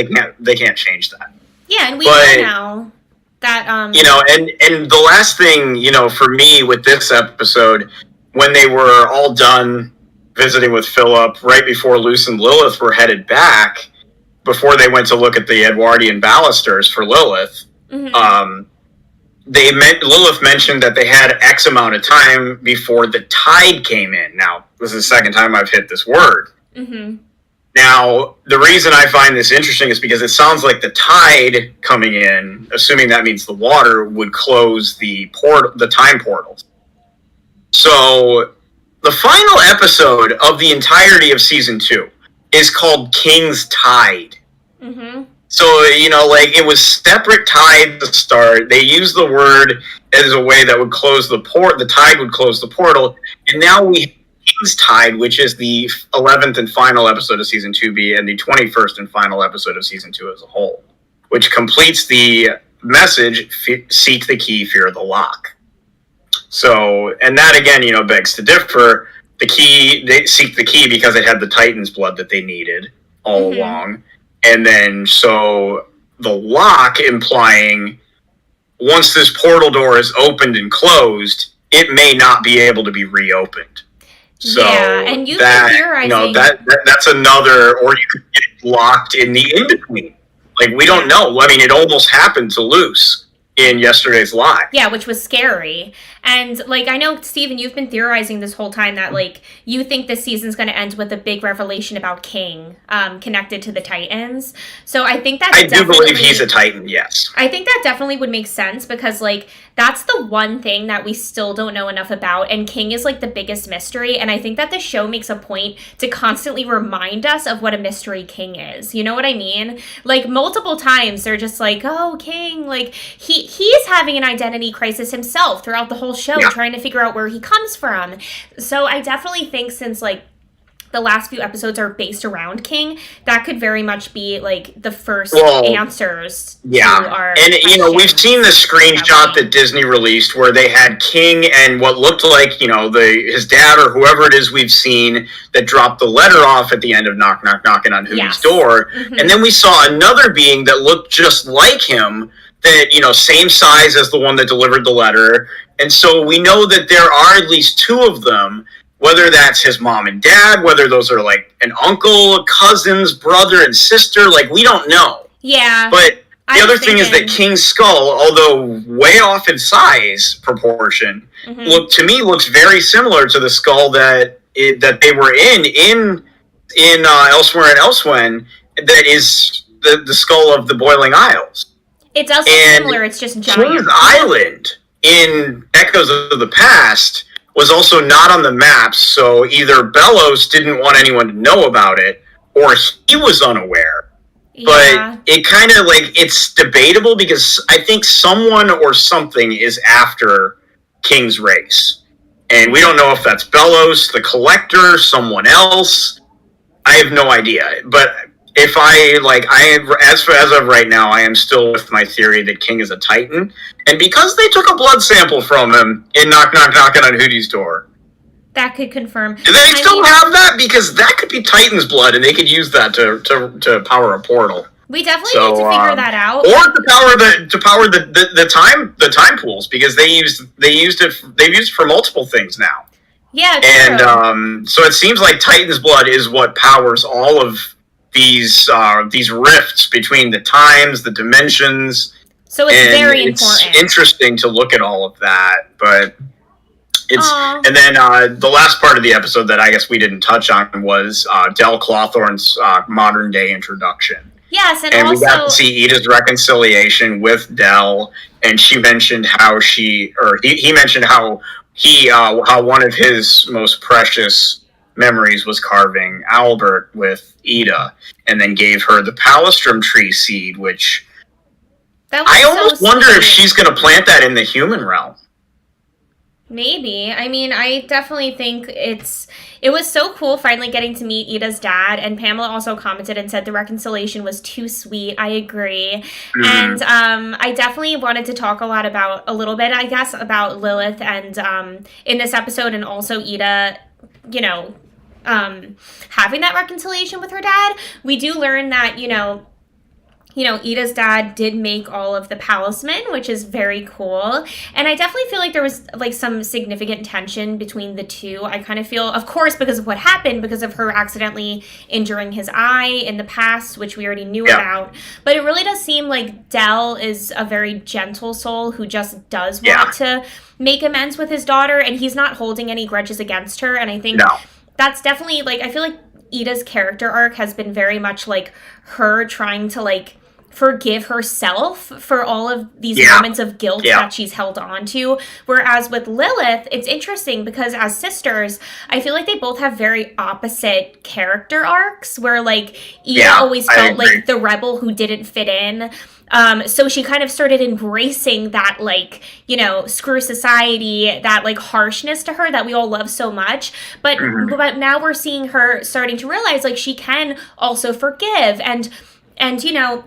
change that. Yeah, and we know now that, you know, and the last thing, you know, for me with this episode, when they were all done, visiting with Philip right before Luce and Lilith were headed back, before they went to look at the Edwardian balusters for Lilith. Mm-hmm. Lilith mentioned that they had X amount of time before the tide came in. Now, this is the second time I've hit this word. Mm-hmm. Now, the reason I find this interesting is because it sounds like the tide coming in, assuming that means the water, would close the time portals. So, the final episode of the entirety of season 2 is called King's Tide. Mm-hmm. So, it was separate tide to start. They used the word as a way that would close the tide would close the portal. And now we have King's Tide, which is the 11th and final episode of season 2B and the 21st and final episode of season 2 as a whole, which completes the message, seek the key, fear the lock. So, and that again, begs to differ. The key, they seek the key because it had the Titan's blood that they needed all along. And then, so the lock implying once this portal door is opened and closed, it may not be able to be reopened. So and you've been theorizing. That's another, or you could get locked in the in-between. Like, we don't know. I mean, it almost happened to Luce in yesterday's live. Yeah, which was scary. And, I know, Steven, you've been theorizing this whole time that, you think this season's going to end with a big revelation about King connected to the Titans. So I think that I do believe he's a Titan, yes. I think that definitely would make sense because, that's the one thing that we still don't know enough about. And King is, the biggest mystery. And I think that the show makes a point to constantly remind us of what a mystery King is. You know what I mean? Multiple times, they're just oh, King, he's having an identity crisis himself throughout the whole show, trying to figure out where he comes from. So I definitely think since the last few episodes are based around King, that could very much be the first answers to our and we've seen the screenshot that Disney released where they had King and what looked like his dad or whoever it is we've seen that dropped the letter off at the end of Knock Knock Knocking on Who's Door. And then we saw another being that looked just like him, that same size as the one that delivered the letter. And so we know that there are at least two of them, whether that's his mom and dad, whether those are an uncle, cousins, brother and sister, we don't know. Yeah. But the other thing is that King's skull, although way off in size proportion, looks very similar to the skull that they were in Elsewhere and Elsewhen, that is the skull of the Boiling Isles. It's also similar, it's just giant. King's Island in Echoes of the Past was also not on the maps, so either Bellows didn't want anyone to know about it, or he was unaware. But it kind of it's debatable because I think someone or something is after King's race. And we don't know if that's Bellows, the Collector, someone else. I have no idea. But if as of right now, I am still with my theory that King is a Titan. And because they took a blood sample from him in Knock Knock Knocking on Hootie's Door. That could confirm. Do they still have that? Because that could be Titan's blood, and they could use that to power a portal. We definitely need to figure that out. Or to power the time pools, because they've used it for multiple things now. Yeah, true. And so it seems like Titan's blood is what powers all of these rifts between the times, the dimensions. So it's very important. It's interesting to look at all of that, but and then the last part of the episode that I guess we didn't touch on was Del Clawthorne's modern day introduction. Yes, and also, we got to see Ida's reconciliation with Del, and she mentioned how he mentioned how one of his most precious memories was carving Albert with Ida, and then gave her the Palistrom tree seed, which I almost wonder if she's going to plant that in the human realm. Maybe. I mean, I definitely think it was so cool finally getting to meet Ida's dad, and Pamela also commented and said the reconciliation was too sweet. I agree. Mm-hmm. And I definitely wanted to talk a little bit, I guess, about Lilith and in this episode, and also Ida, having that reconciliation with her dad. We do learn that, you know, Ida's dad did make all of the palisman, which is very cool. And I definitely feel like there was like some significant tension between the two. I kind of feel, of course, because of what happened, because of her accidentally injuring his eye in the past, which we already knew about. But it really does seem like Del is a very gentle soul who just does want to make amends with his daughter, and he's not holding any grudges against her. And I think that's definitely, like, I feel like Ida's character arc has been very much like her trying to like forgive herself for all of these moments of guilt that she's held on to. Whereas with Lilith, it's interesting because as sisters, I feel like they both have very opposite character arcs where like Ida always felt like the rebel who didn't fit in. So she kind of started embracing that, like, you know, screw society, that, like, harshness to her that we all love so much. But now we're seeing her starting to realize, like, she can also forgive and you know,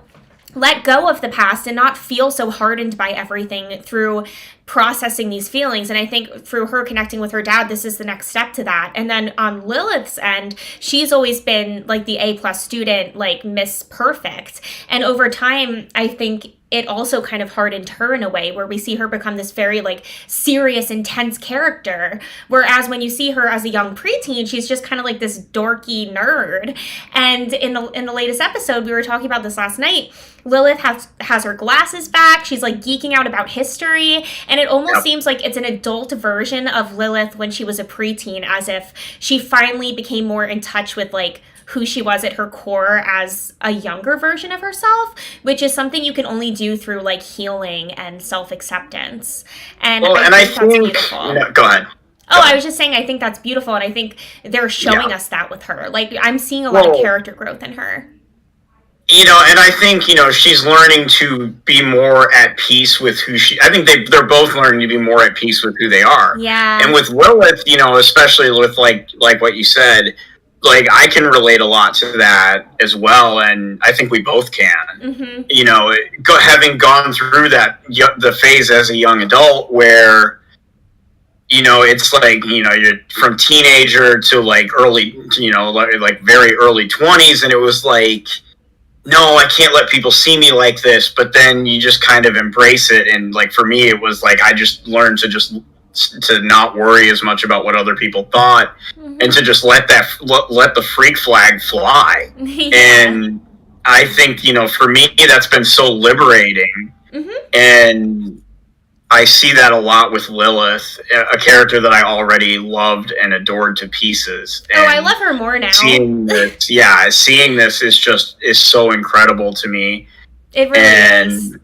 let go of the past and not feel so hardened by everything through processing these feelings. And I think through her connecting with her dad, this is the next step to that. And then on Lilith's end, she's always been like the A+ student, like Miss Perfect. And over time, I think it also kind of hardened her in a way where we see her become this very like serious, intense character. Whereas when you see her as a young preteen, she's just kind of like this dorky nerd. And in the latest episode, we were talking about this last night, Lilith has her glasses back. She's like geeking out about history. And it almost seems like it's an adult version of Lilith when she was a preteen, as if she finally became more in touch with like who she was at her core as a younger version of herself, which is something you can only do through like healing and self-acceptance. And I think that's beautiful. No, go ahead. I was just saying, I think that's beautiful. And I think they're showing us that with her. Like, I'm seeing a lot of character growth in her. You know, and I think, you know, she's learning to be more at peace with who I think they're both learning to be more at peace with who they are. Yeah. And with Lilith, you know, especially with like what you said, like I can relate a lot to that as well, and I think we both can. You know, having gone through the phase as a young adult where, you know, it's like, you know, you're from teenager to like early, you know, like very early 20s, and it was like, no, I can't let people see me like this, but then you just kind of embrace it. And like, for me, it was like, I just learned to not worry as much about what other people thought and to just let the freak flag fly. And I think, you know, for me, that's been so liberating. And I see that a lot with Lilith, a character that I already loved and adored to pieces. And I love her more now. Seeing this is so incredible to me. It really is.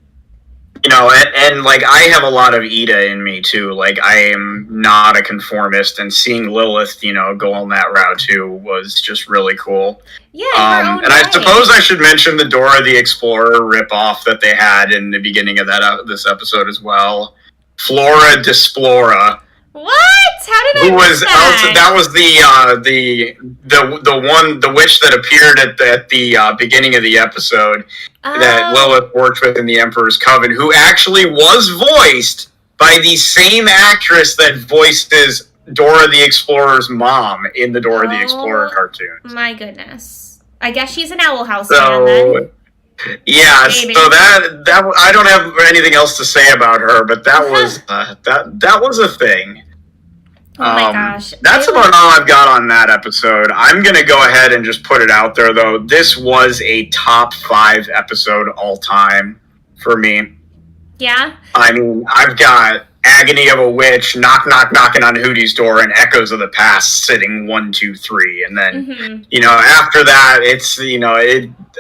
You know, and like I have a lot of Ida in me too. Like I am not a conformist, and seeing Lilith, you know, go on that route too was just really cool. Yeah, and I suppose I should mention the Dora the Explorer ripoff that they had in the beginning of this episode as well. Flora Desplora. What? How did I miss that? That was the witch that appeared at the beginning of the episode that Lilith worked with in the Emperor's Coven, who actually was voiced by the same actress that voices Dora the Explorer's mom in the Dora the Explorer cartoons. My goodness. I guess she's an Owl House fan then. Yeah, maybe. So that I don't have anything else to say about her, but that was that was a thing. Oh my gosh. That's about all I've got on that episode. I'm going to go ahead and just put it out there, though. This was a top 5 episode all time for me. Yeah? I mean, I've got Agony of a Witch, Knock Knock Knocking on Hootie's Door, and Echoes of the Past sitting 1, 2, 3. And then, you know, after that, it's, you know,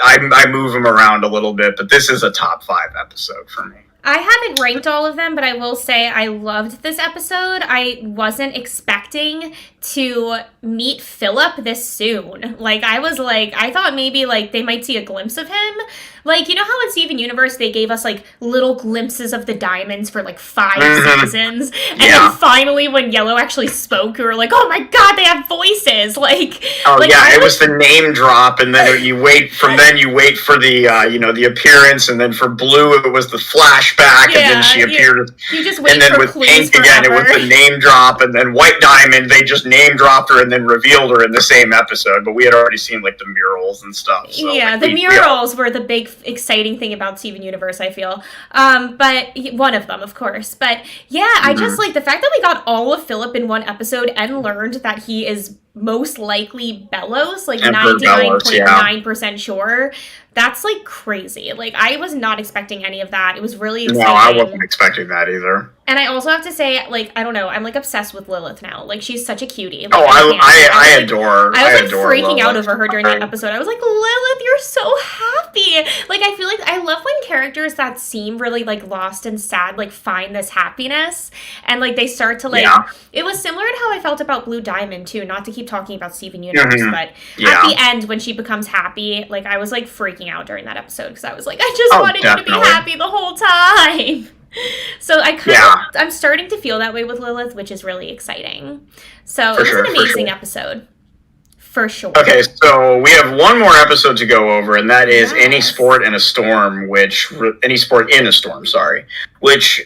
I move them around a little bit, but this is a top 5 episode for me. I haven't ranked all of them, but I will say I loved this episode. I wasn't expecting to meet Philip this soon. Like, I thought maybe, like, they might see a glimpse of him. Like, you know how in Steven Universe they gave us, like, little glimpses of the diamonds for, like, 5 seasons? And then finally, when Yellow actually spoke, we were like, oh my god, they have voices! Like... it was the name drop, and then you wait for the, you know, the appearance, and then for Blue, it was the flashback, and then she appeared... You just wait and then for with clues Pink again, it was the name drop, and then White Diamond, they just name dropped her and then revealed her in the same episode, but we had already seen like the murals and stuff. So, yeah, like, the murals were the big exciting thing about Steven Universe, I feel. But one of them, of course. But yeah, I just like the fact that we got all of Philip in one episode and learned that he is most likely Bellows, like 99.9% sure. That's like crazy. Like, I was not expecting any of that. It was really exciting. No, I wasn't expecting that either. And I also have to say, like, I don't know, I'm like obsessed with Lilith now. Like, she's such a cutie. Like, I adore. I was like freaking Lilith out over her during that episode. I was like, Lilith, you're so happy. Like, I feel like I love when characters that seem really like lost and sad like find this happiness, and like they start to like. Yeah. It was similar to how I felt about Blue Diamond too. Not to keep talking about Steven Universe, but at the end when she becomes happy, like I was like freaking out during that episode because I was like, I just wanted you to be happy the whole time. So I'm starting to feel that way with Lilith, which is really exciting. So it was an amazing episode. For sure. Okay, so we have one more episode to go over, and that is Any Sport in a Storm, which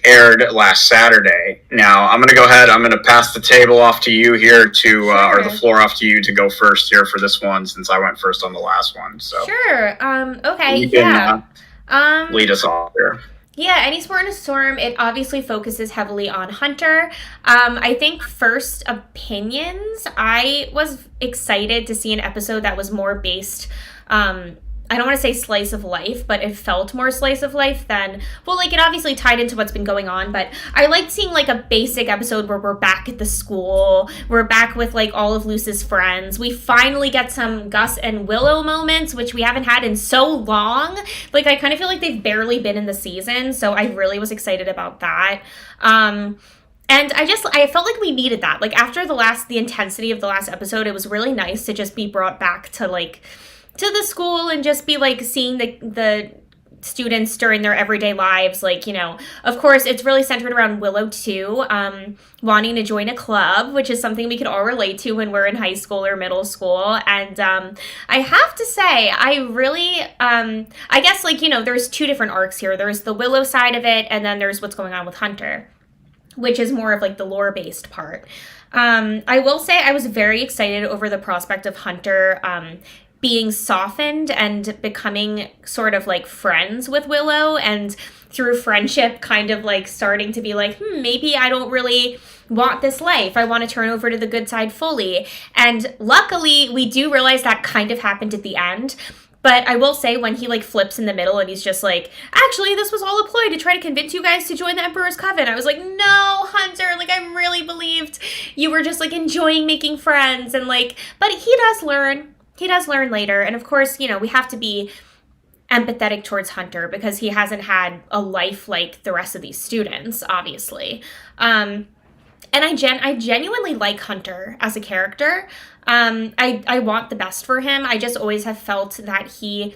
aired last Saturday. Now, I'm going to go ahead, I'm going to pass the table off to you here to, or the floor off to you to go first here for this one, since I went first on the last one. So sure. Okay, you can, lead us off here. Yeah, Any Sport in a Storm, it obviously focuses heavily on Hunter. I think first opinions, I was excited to see an episode that was more based, I don't want to say slice of life, but it felt more slice of life than, well, like it obviously tied into what's been going on, but I liked seeing like a basic episode where we're back at the school, we're back with like all of Luce's friends. We finally get some Gus and Willow moments, which we haven't had in so long. Like I kind of feel like they've barely been in the season, so I really was excited about that. And I felt like we needed that. Like after the intensity of the last episode, it was really nice to just be brought back to like to the school and just be like seeing the students during their everyday lives. Like, you know, of course it's really centered around Willow too, wanting to join a club, which is something we could all relate to when we're in high school or middle school. And I have to say, I really, I guess like, you know, there's two different arcs here. There's the Willow side of it, and then there's what's going on with Hunter, which is more of like the lore-based part. I will say I was very excited over the prospect of Hunter being softened and becoming sort of like friends with Willow, and through friendship kind of like starting to be like, maybe I don't really want this life. I want to turn over to the good side fully. And luckily we do realize that kind of happened at the end. But I will say when he like flips in the middle and he's just like, actually, this was all a ploy to try to convince you guys to join the Emperor's Coven. I was like, no, Hunter, like I really believed you were just like enjoying making friends. And like, but he does learn. He does learn later. And of course, you know, we have to be empathetic towards Hunter because he hasn't had a life like the rest of these students, obviously. And I genuinely like Hunter as a character. I want the best for him. I just always have felt that he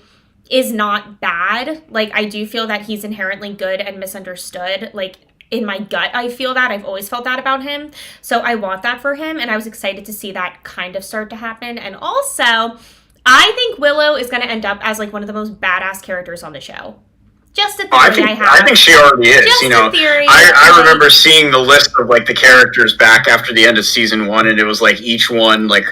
is not bad. Like, I do feel that he's inherently good and misunderstood. Like, in my gut, I feel that. I've always felt that about him. So I want that for him, and I was excited to see that kind of start to happen. And also, I think Willow is going to end up as, like, one of the most badass characters on the show. Just a theory I think she already is. Just, you know, I remember seeing the list of, like, the characters back after the end of season 1, and it was, like, each one, like...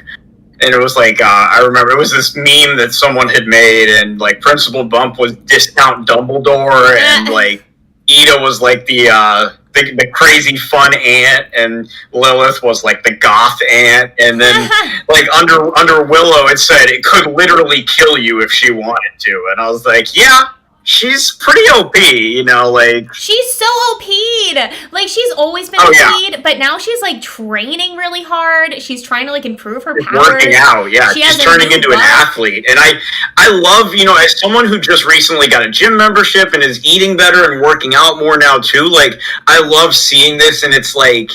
And it was like, I remember it was this meme that someone had made, and, like, Principal Bump was Discount Dumbledore, and, like... Ida was like the crazy fun aunt, and Lilith was like the goth aunt, and then like under Willow it said it could literally kill you if she wanted to, and I was like, yeah, she's pretty OP, you know, like... She's so OP'd! Like, she's always been OP'd, but now she's, like, training really hard. She's trying to, like, improve her powers. Working out, yeah. She's turning into an athlete. And I love, you know, as someone who just recently got a gym membership and is eating better and working out more now, too, like, I love seeing this, and it's, like,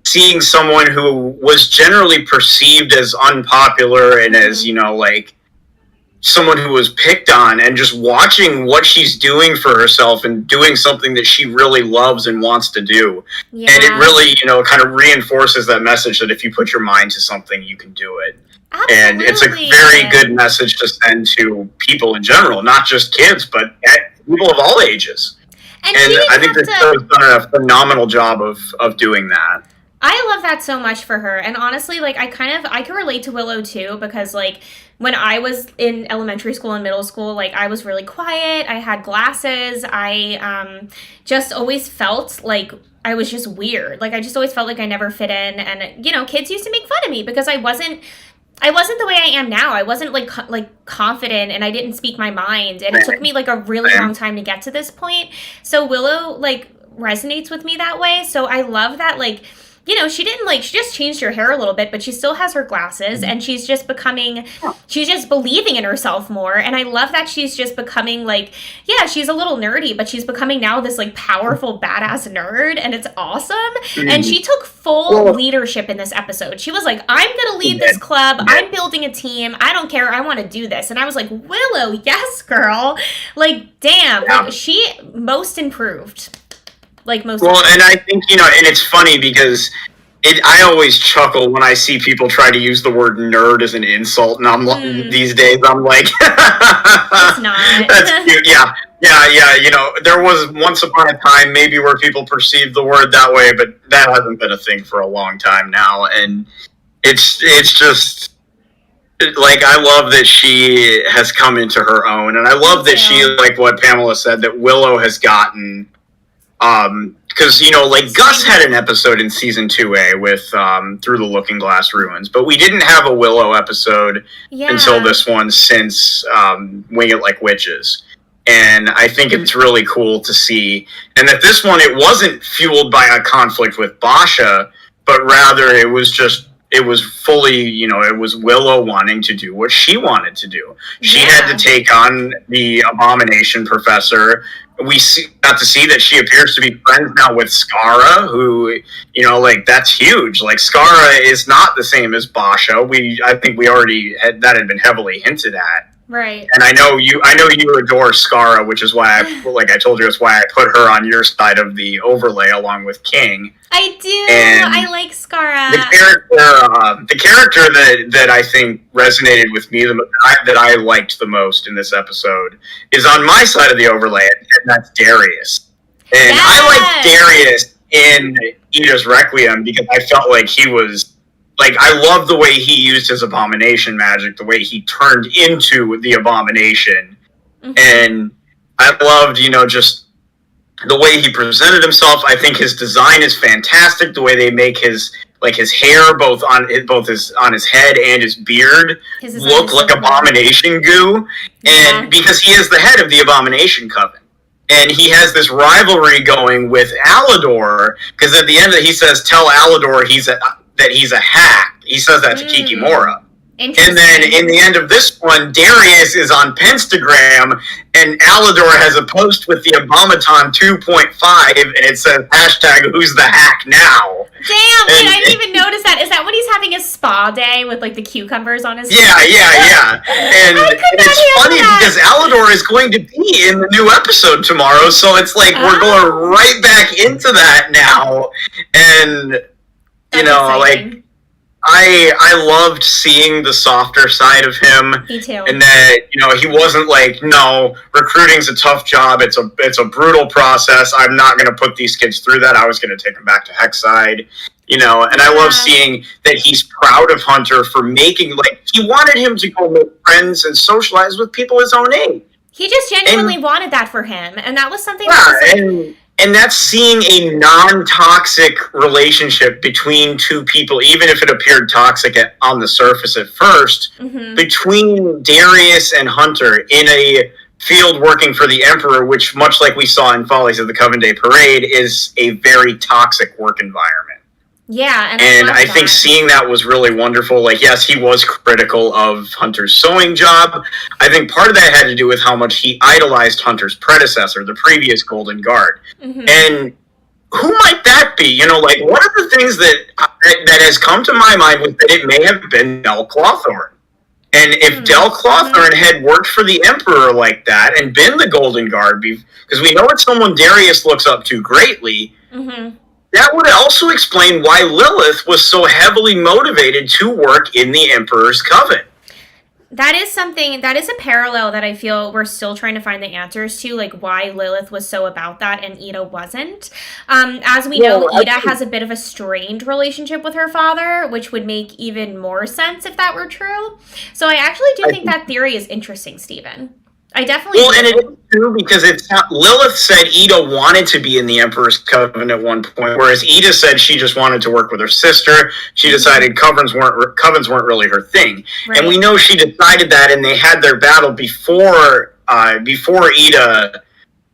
seeing someone who was generally perceived as unpopular and as, you know, like, someone who was picked on, and just watching what she's doing for herself and doing something that she really loves and wants to do. Yeah. And it really, you know, kind of reinforces that message that if you put your mind to something, you can do it. Absolutely. And it's a very good message to send to people in general, not just kids, but people of all ages. And I think that show's done a phenomenal job of doing that. I love that so much for her. And honestly, like, I can relate to Willow too, because, like, when I was in elementary school and middle school, like, I was really quiet. I had glasses. I just always felt like I was just weird. Like, I just always felt like I never fit in. And, you know, kids used to make fun of me because I wasn't the way I am now. I wasn't like confident, and I didn't speak my mind. And it took me like a really long time to get to this point. So Willow like resonates with me that way. So I love that, like, you know, she just changed her hair a little bit, but she still has her glasses, and she's just believing in herself more. And I love that she's just becoming like, yeah, she's a little nerdy, but she's becoming now this like powerful, badass nerd, and it's awesome. And she took full leadership in this episode. She was like, I'm going to lead this club. I'm building a team. I don't care. I want to do this. And I was like, Willow, yes, girl. Like, damn, like, she most improved. Well, and I think, you know, and it's funny because I always chuckle when I see people try to use the word nerd as an insult, and these days I'm like, it's not. That's cute. Yeah. You know, there was once upon a time maybe where people perceived the word that way, but that hasn't been a thing for a long time now, and it's just like, I love that she has come into her own, and I love that she, like what Pamela said, that Willow has gotten. Because, you know, like, Gus had an episode in season 2A with Through the Looking Glass Ruins, but we didn't have a Willow episode until this one since Wing It Like Witches. And I think it's really cool to see, and that this one, it wasn't fueled by a conflict with Basha, but rather it was fully, you know, it was Willow wanting to do what she wanted to do. She had to take on the Abomination Professor. We got to see that she appears to be friends now with Skara, who, you know, like, that's huge. Like, Skara is not the same as Basha. I think we already had been heavily hinted at. Right. And I know you adore Skara, which is why I told you, it's why I put her on your side of the overlay along with King. I do. And I like Skara. The character that I think resonated with me, that I liked the most in this episode, is on my side of the overlay, and that's Darius. And I like Darius in Ida's Requiem because I felt like he was, like, I love the way he used his abomination magic, the way he turned into the abomination. Mm-hmm. And I loved, you know, just the way he presented himself. I think his design is fantastic. The way they make his hair, both on his head and his beard, look like abomination goo. And because he is the head of the Abomination Coven. And he has this rivalry going with Alador, because at the end of it, he says, tell Alador that he's a hack. He says that to Kikimora. And then in the end of this one, Darius is on Penstagram, and Alador has a post with the Abomaton 2.5, and it says #who's the hack now. Damn, wait, I didn't even notice that. Is that when he's having a spa day with, like, the cucumbers on his face? Yeah. And it's funny because Alador is going to be in the new episode tomorrow, so it's like we're going right back into that now. And, you know, exciting. Like, I loved seeing the softer side of him. Me too. And that, you know, he wasn't like, no, recruiting's a tough job. It's a brutal process. I'm not going to put these kids through that. I was going to take them back to Hexside. You know, and I love seeing that he's proud of Hunter for making, like, he wanted him to go make friends and socialize with people his own age. He just genuinely wanted that for him. And that was something And that's seeing a non-toxic relationship between two people, even if it appeared toxic on the surface at first, between Darius and Hunter in a field working for the Emperor, which, much like we saw in Follies of the Coven Day Parade, is a very toxic work environment. Yeah, and I think seeing that was really wonderful. Like, yes, he was critical of Hunter's sewing job. I think part of that had to do with how much he idolized Hunter's predecessor, the previous Golden Guard. And who might that be? You know, like, one of the things that has come to my mind was that it may have been Del Clawthorne. And if Del Clawthorne had worked for the Emperor like that and been the Golden Guard, because we know it's someone Darius looks up to greatly, that would also explain why Lilith was so heavily motivated to work in the Emperor's Coven. That is a parallel that I feel we're still trying to find the answers to, like why Lilith was so about that and Ida wasn't. As we know, Ida has a bit of a strained relationship with her father, which would make even more sense if that were true. So I actually do think that theory is interesting, Stephen. I definitely do. And it is true because Lilith said Ida wanted to be in the Emperor's Coven at one point, whereas Ida said she just wanted to work with her sister. She decided covens weren't really her thing, right. And we know she decided that, and they had their battle before Ida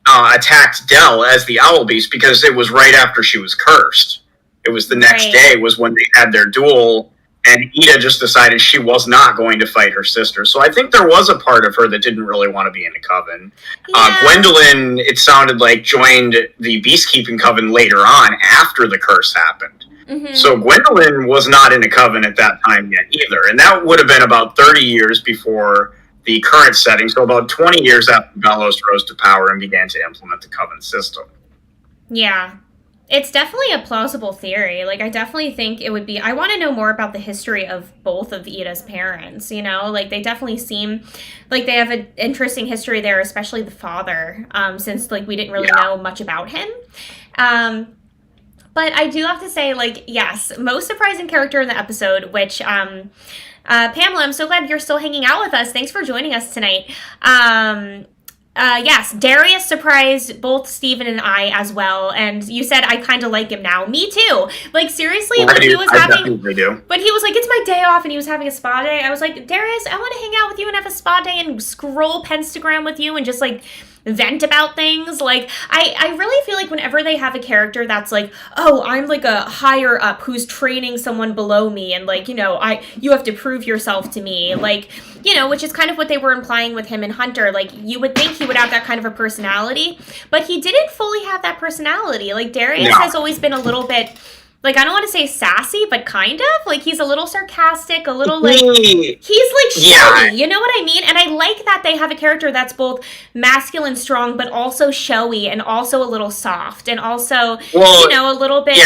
attacked Del as the Owl Beast, because it was right after she was cursed. It was the next day was when they had their duel. And Ida just decided she was not going to fight her sister. So I think there was a part of her that didn't really want to be in a coven. Yeah. Gwendolyn, it sounded like, joined the Beastkeeping Coven later on after the curse happened. Mm-hmm. So Gwendolyn was not in a coven at that time yet either. And that would have been about 30 years before the current setting. So about 20 years after Belos rose to power and began to implement the coven system. Yeah. It's definitely a plausible theory. Like, I definitely think it would be... I want to know more about the history of both of Ida's parents, you know? Like, they definitely seem like they have an interesting history there, especially the father, since, like, we didn't really know much about him. But I do have to say, like, yes, most surprising character in the episode, which... Pamela, I'm so glad you're still hanging out with us. Thanks for joining us tonight. Yes, Darius surprised both Steven and I as well, and you said I kind of like him now. Me too. Like, seriously, when he was having... But he was like, it's my day off, and he was having a spa day. I was like, Darius, I want to hang out with you and have a spa day and scroll Penstagram with you and just, like, vent about things. Like, I really feel like whenever they have a character that's like, oh, I'm like a higher up who's training someone below me, and like, you know, you have to prove yourself to me, like, you know, which is kind of what they were implying with him and Hunter. Like, you would think he would have that kind of a personality, but he didn't fully have that personality. Like, Darius has always been a little bit, like, I don't want to say sassy, but kind of. Like, he's a little sarcastic, a little, like, he's, like, showy, you know what I mean? And I like that they have a character that's both masculine, strong, but also showy, and also a little soft, and also, you know, a little bit,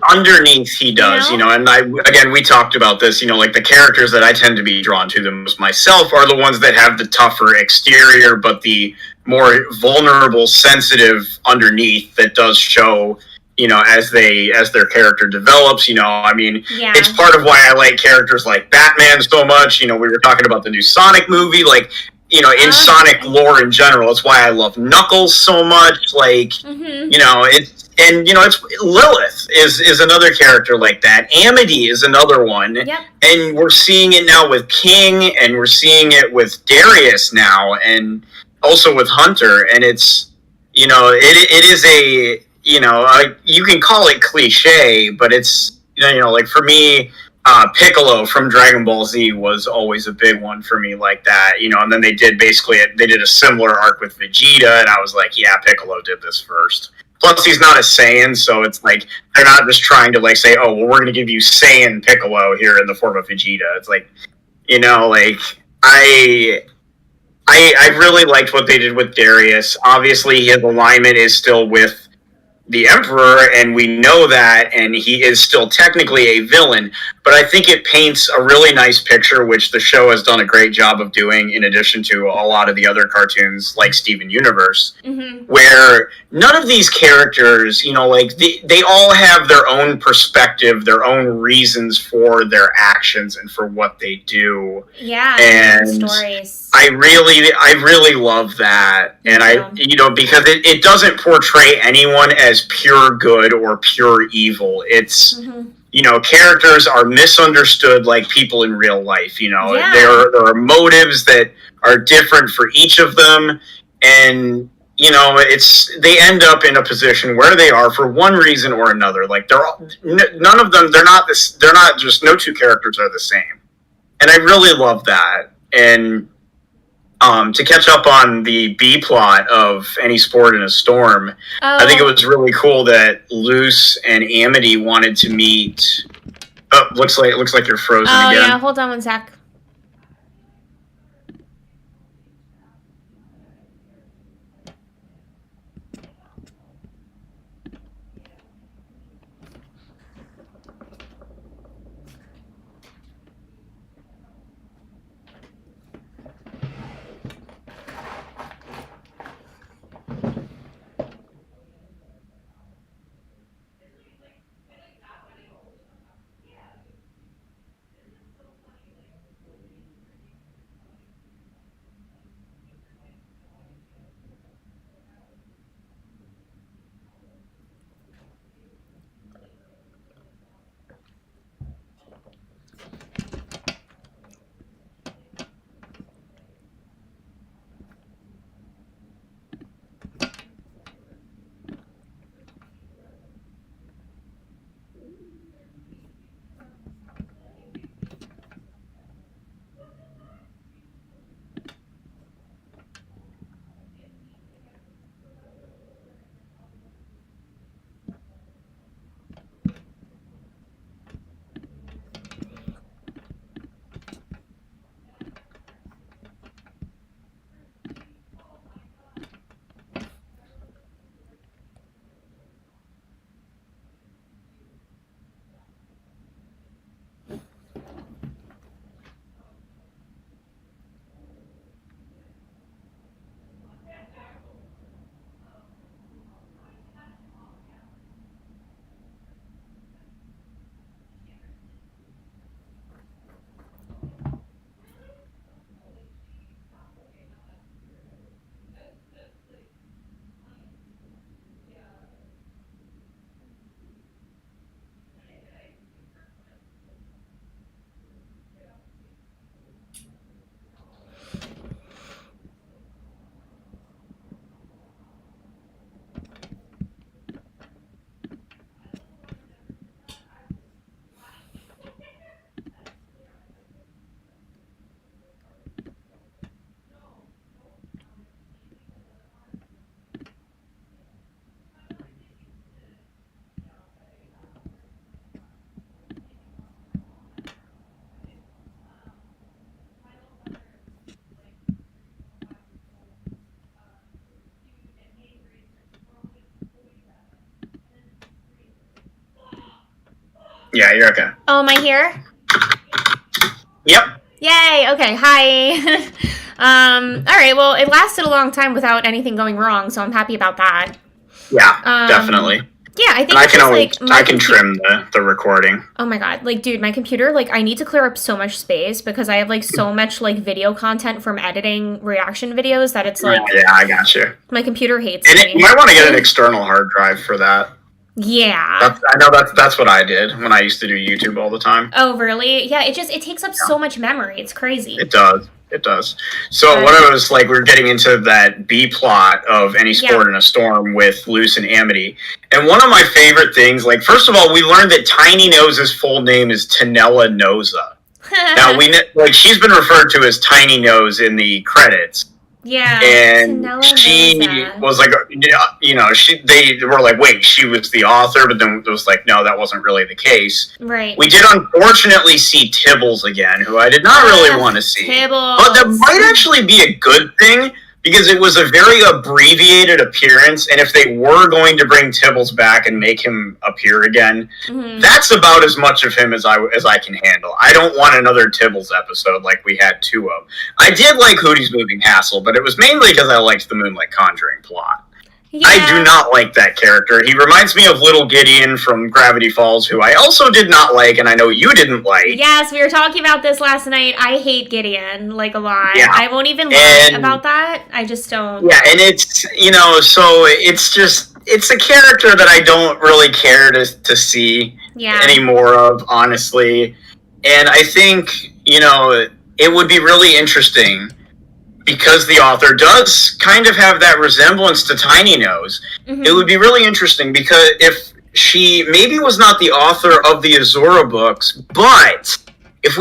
underneath he does, you know, and again, we talked about this, you know, like, the characters that I tend to be drawn to the most myself are the ones that have the tougher exterior, but the more vulnerable, sensitive underneath that does show, you know, as their character develops. You know, I mean, it's part of why I like characters like Batman so much. You know, we were talking about the new Sonic movie, like, you know, in Sonic lore in general. It's why I love Knuckles so much. Like, you know, it's Lilith is another character like that. Amity is another one. And we're seeing it now with King, and we're seeing it with Darius now, and also with Hunter. And it's, you know, it is a, you know, you can call it cliche, but it's, you know, like, for me, Piccolo from Dragon Ball Z was always a big one for me like that, you know, and then they did a similar arc with Vegeta, and I was like, yeah, Piccolo did this first. Plus, he's not a Saiyan, so it's like, they're not just trying to, like, say, oh, well, we're going to give you Saiyan Piccolo here in the form of Vegeta. It's like, you know, like, I really liked what they did with Darius. Obviously, his alignment is still with the Emperor, and we know that, and he is still technically a villain, but I think it paints a really nice picture, which the show has done a great job of doing, in addition to a lot of the other cartoons like Steven Universe, where none of these characters, you know, like, they all have their own perspective, their own reasons for their actions and for what they do. And stories. I really love that. And you know, because it doesn't portray anyone as pure good or pure evil. It's, you know, characters are misunderstood like people in real life. You know, there are motives that are different for each of them. And, you know, they end up in a position where they are for one reason or another. Like, none of them, no two characters are the same. And I really love that. And to catch up on the B plot of Any Sport in a Storm, I think it was really cool that Luce and Amity wanted to meet. Oh, looks like you're frozen again. Oh yeah, hold on one sec. Yeah, you're okay. Oh, am I here? Yep. Yay, okay, hi. All right, well, it lasted a long time without anything going wrong, so I'm happy about that. Yeah, definitely. Yeah, I think and I can always, like, I can trim the recording. Oh my god, like, dude, my computer, like, I need to clear up so much space because I have, like, so much, like, video content from editing reaction videos that it's, like... Yeah, I got you. My computer hates me. You might want to get an external hard drive for that. Yeah. I know that's what I did when I used to do YouTube all the time. Oh, really? Yeah, it takes up so much memory. It's crazy. It does. It does. So what I was like, we're getting into that B plot of Any Sport in a Storm with Luce and Amity. And one of my favorite things, like, first of all, we learned that Tiny Nose's full name is Tanella Noza. Now, she's been referred to as Tiny Nose in the credits. Yeah, and she was like, they were like, wait, she was the author, but then it was like, no, that wasn't really the case. Right. We did unfortunately see Tibbles again, who I did not really want to see. Tibbles. But that might actually be a good thing, because it was a very abbreviated appearance, and if they were going to bring Tibbles back and make him appear again, that's about as much of him as I can handle. I don't want another Tibbles episode like we had 2 of. I did like Hootie's Moving Hassle, but it was mainly because I liked the Moonlight Conjuring plot. Yeah. I do not like that character. He reminds me of Little Gideon from Gravity Falls, who I also did not like, and I know you didn't like. Yes, we were talking about this last night. I hate Gideon, like, a lot. Yeah. I won't even lie about that. I just don't. Yeah, and it's, so it's a character that I don't really care to see any more of, honestly. And I think, it would be really interesting, because the author does kind of have that resemblance to Tiny Nose. It would be really interesting, because if she maybe was not the author of the Azura books, but if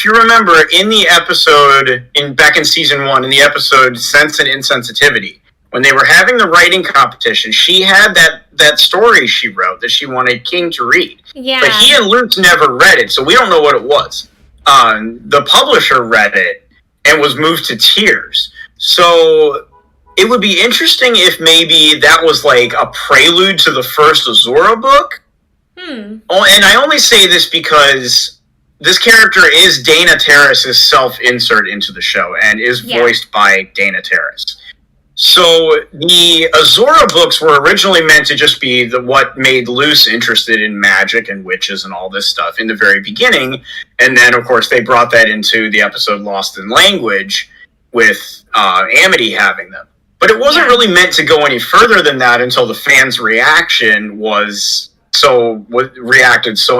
you remember in the episode back in season 1, in the episode Sense and Insensitivity, when they were having the writing competition, she had that story she wrote that she wanted King to read. Yeah. But he and Luke never read it, so we don't know what it was. The publisher read it and was moved to tears. So it would be interesting if maybe that was like a prelude to the first Azura book. Oh, and I only say this because this character is Dana Terrace's self-insert into the show and is voiced by Dana Terrace. So the Azura books were originally meant to just be what made Luce interested in magic and witches and all this stuff in the very beginning. And then, of course, they brought that into the episode Lost in Language with Amity having them. But it wasn't really meant to go any further than that until the fans' reaction reacted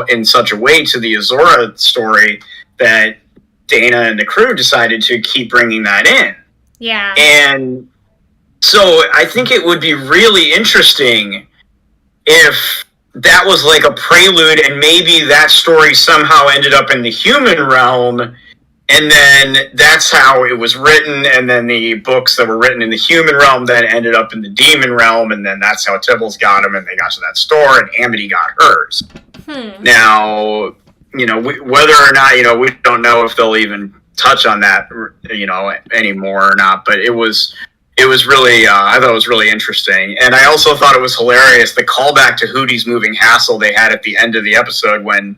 in such a way to the Azura story that Dana and the crew decided to keep bringing that in. Yeah. And so I think it would be really interesting if that was like a prelude and maybe that story somehow ended up in the human realm, and then that's how it was written, and then the books that were written in the human realm then ended up in the demon realm, and then that's how Tibbles got them, and they got to that store, and Amity got hers. Now, whether or not, we don't know if they'll even touch on that, anymore or not, but it was really, I thought it was really interesting. And I also thought it was hilarious, the callback to Hootie's Moving Hassle they had at the end of the episode when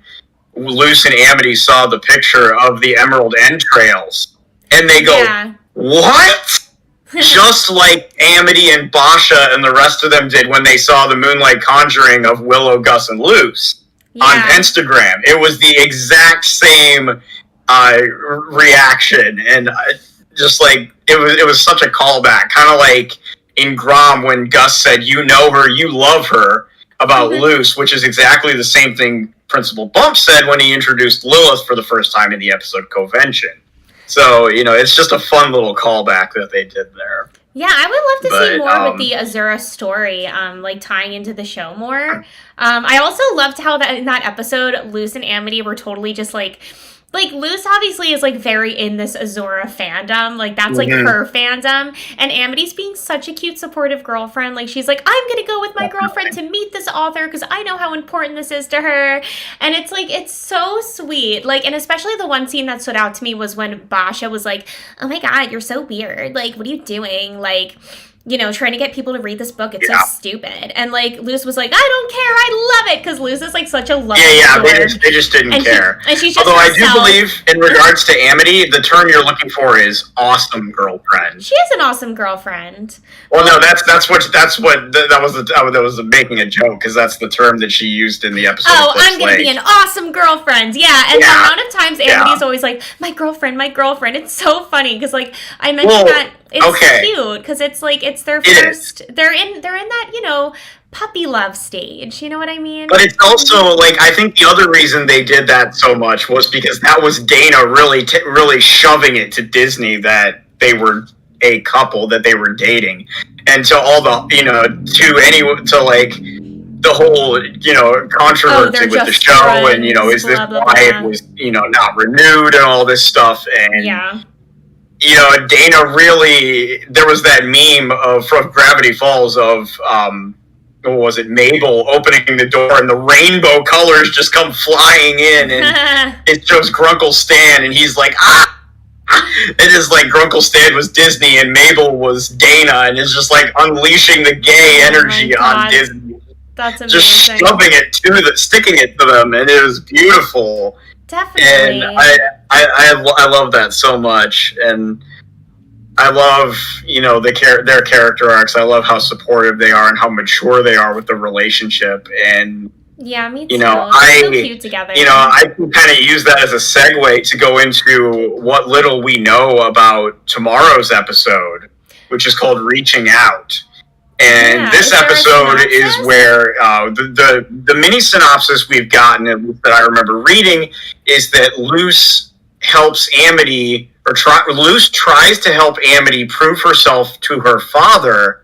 Luce and Amity saw the picture of the Emerald Entrails. And they go, what? Just like Amity and Basha and the rest of them did when they saw the Moonlight Conjuring of Willow, Gus, and Luce on Instagram. It was the exact same reaction. And just like it was such a callback, kind of like in Grom when Gus said, "You know her, you love her," about Luce, which is exactly the same thing Principal Bump said when he introduced Lilith for the first time in the episode Covention. So it's just a fun little callback that they did there. Yeah, I would love to see more with the Azura story, like tying into the show more. I also loved how that in that episode, Luce and Amity were totally just like Luce obviously is, like, very in this Azura fandom. Like, that's, like, her fandom. And Amity's being such a cute, supportive girlfriend. Like, she's like, I'm gonna go with my girlfriend to meet this author because I know how important this is to her. And it's, like, it's so sweet. Like, and especially the one scene that stood out to me was when Basha was like, oh my god, you're so weird. Like, what are you doing? Like, trying to get people to read this book. It's Yeah. so stupid. And, like, Luz was like, I don't care. I love it. Because Luz is, like, such a lovely Yeah, sword. they just didn't care. And she's just Although I do herself. believe, in regards to Amity, the term you're looking for is awesome girlfriend. She is an awesome girlfriend. Well, no, that was making a joke, because that's the term that she used in the episode. Oh, I'm going to be an awesome girlfriend. Yeah, and the amount of times Amity's always like, my girlfriend. It's so funny, because, like, I mentioned that it's cute, because it's, like, it's their first, they're in that, puppy love stage, you know what I mean? But it's also, like, I think the other reason they did that so much was because that was Dana really shoving it to Disney that they were a couple, that they were dating. And to all the, the whole, controversy with the show, friends, and, is this why it was, not renewed and all this stuff. And, Dana really, there was that meme from Gravity Falls of, what was it, Mabel opening the door and the rainbow colors just come flying in, and it shows Grunkle Stan, and he's like, ah! It is like Grunkle Stan was Disney and Mabel was Dana, and it's just like unleashing the gay energy on Disney. That's amazing. Just sticking it to them, and it was beautiful. Definitely. And I love that so much, and I love, their character arcs. I love how supportive they are and how mature they are with the relationship. And yeah, me too. They're so cute together. I can kind of use that as a segue to go into what little we know about tomorrow's episode, which is called Reaching Out. And this episode is where the mini synopsis we've gotten, that I remember reading, is that Luce helps Amity, Luce tries to help Amity prove herself to her father,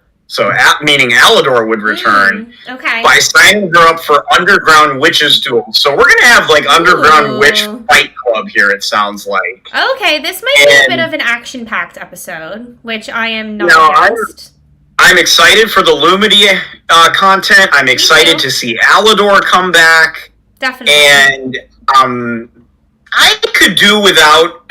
meaning Alador would return, by signing her up for Underground Witches Duel. So we're going to have, like, Underground Witch Fight Club here, it sounds like. Okay, this might be a bit of an action-packed episode, which I am not against. I'm excited for the Lumity content. I'm excited to see Alador come back. Definitely. And I could do without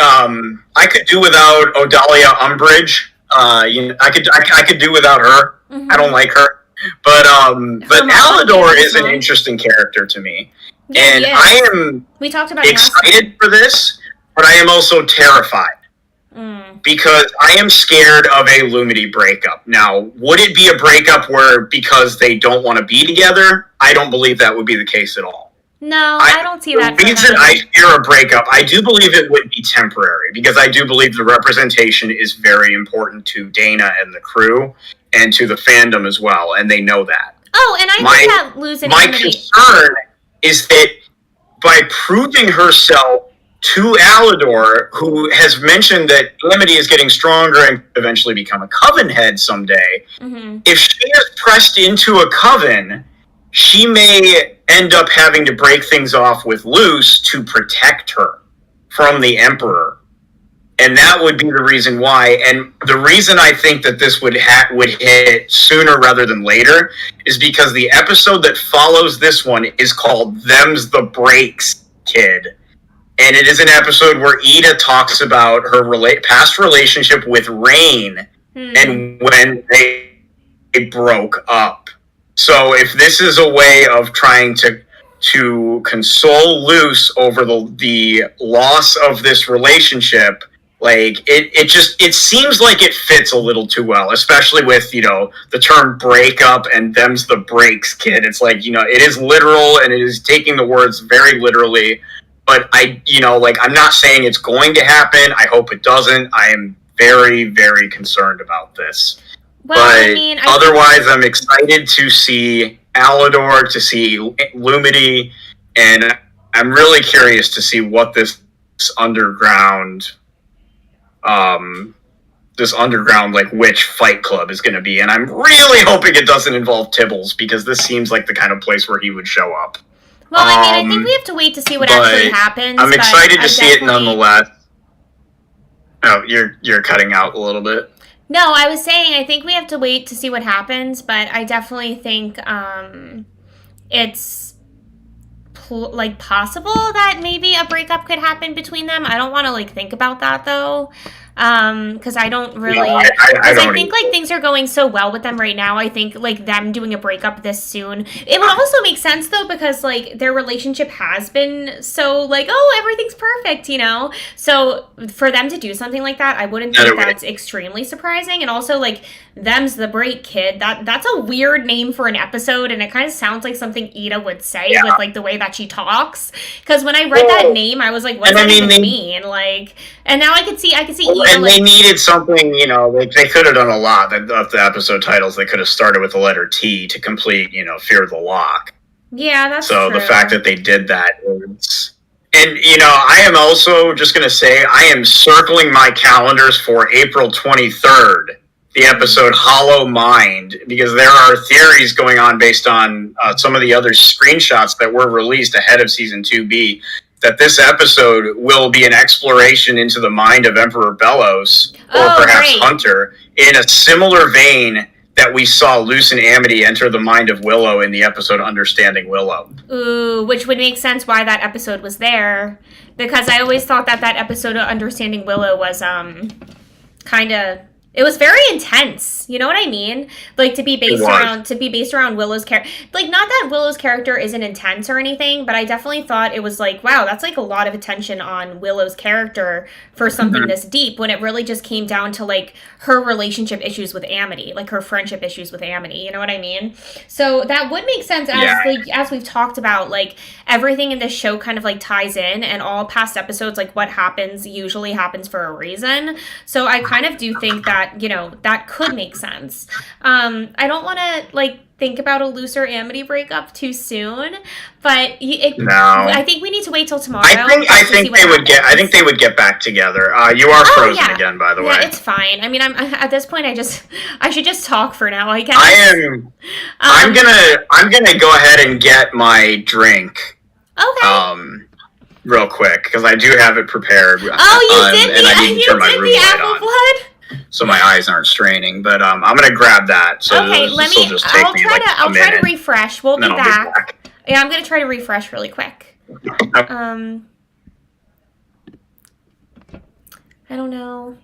Odalia Umbridge. I could do without her. Mm-hmm. I don't like her. But Alador is an interesting character to me. Yeah, and I am excited for this, but I am also terrified. Because I am scared of a Lumity breakup. Now, would it be a breakup because they don't want to be together? I don't believe that would be the case at all. No, I don't see that. The reason I fear a breakup, I do believe it would be temporary, because I do believe the representation is very important to Dana and the crew, and to the fandom as well, and they know that. Oh, and I think that losing my concern is that by proving herself to Alador, who has mentioned that Amity is getting stronger and eventually become a Coven head someday, if she is pressed into a Coven, she may end up having to break things off with Luce to protect her from the Emperor. And that would be the reason why. And the reason I think that this would hit sooner rather than later is because the episode that follows this one is called Them's the Breaks, Kid. And it is an episode where Ida talks about her past relationship with Rain and when they broke up. So if this is a way of trying to console Luce over the loss of this relationship, like it seems like it fits a little too well, especially with, the term breakup and them's the breaks, kid. It's like, it is literal and it is taking the words very literally. But I'm not saying it's going to happen. I hope it doesn't. I am very, very concerned about this. Well, but otherwise, I'm excited to see Alador, to see Lumity, and I'm really curious to see what this underground like witch fight club is going to be. And I'm really hoping it doesn't involve Tibbles, because this seems like the kind of place where he would show up. Well, I think we have to wait to see what actually happens. I'm excited to see it nonetheless. Oh, you're cutting out a little bit. No, I was saying I think we have to wait to see what happens, but I definitely think it's possible that maybe a breakup could happen between them. I don't want to think about that though. Because I don't really, No, I because I don't think either. like things are going so well with them right now. I think like them doing a breakup this soon, it would also make sense though, because like their relationship has been so like, oh, everything's perfect, you know. So for them to do something like that, I wouldn't think that's extremely surprising. And also like them's the break kid. That's a weird name for an episode, and it kind of sounds like something Ida would say with like the way that she talks. Because when I read that name, I was like, what does that even mean? Like, and now I could see Ida and like, they needed something, you know, they could have done a lot of the episode titles. They could have started with the letter T to complete, you know, Fear the Lock. yeah, that's so true. The fact that they did that is, and you know, I am also just going to say I am circling my calendars for April 23rd, the episode Hollow Mind, because there are theories going on based on some of the other screenshots that were released ahead of season 2B, that this episode will be an exploration into the mind of Emperor Bellows, or perhaps Hunter, in a similar vein that we saw Luce and Amity enter the mind of Willow in the episode Understanding Willow. Ooh, which would make sense why that episode was there, because I always thought that episode of Understanding Willow was kind of, it was very intense. You know what I mean? Like to be based around Willow's character. Like, not that Willow's character isn't intense or anything, but I definitely thought it was like, wow, that's like a lot of attention on Willow's character for something this deep, when it really just came down to like her relationship issues with Amity, like her friendship issues with Amity. You know what I mean? So that would make sense as we've talked about, like everything in this show kind of like ties in, and all past episodes, like what happens usually happens for a reason. So I kind of do think that, you know, that could make sense. I don't want to like think about a Luce or Amity breakup too soon, but I think we need to wait till tomorrow. I think they would get back together. You are frozen again, by the way. Yeah, it's fine. I mean, I'm at this point. I should just talk for now, I guess. I'm gonna go ahead and get my drink. Okay. Real quick, because I do have it prepared. Oh, you did and I need to turn my room light apple on, blood? so my eyes aren't straining. But I'm gonna grab that. So okay, I'll try to refresh. We'll be back. Yeah, I'm gonna try to refresh really quick. I don't know.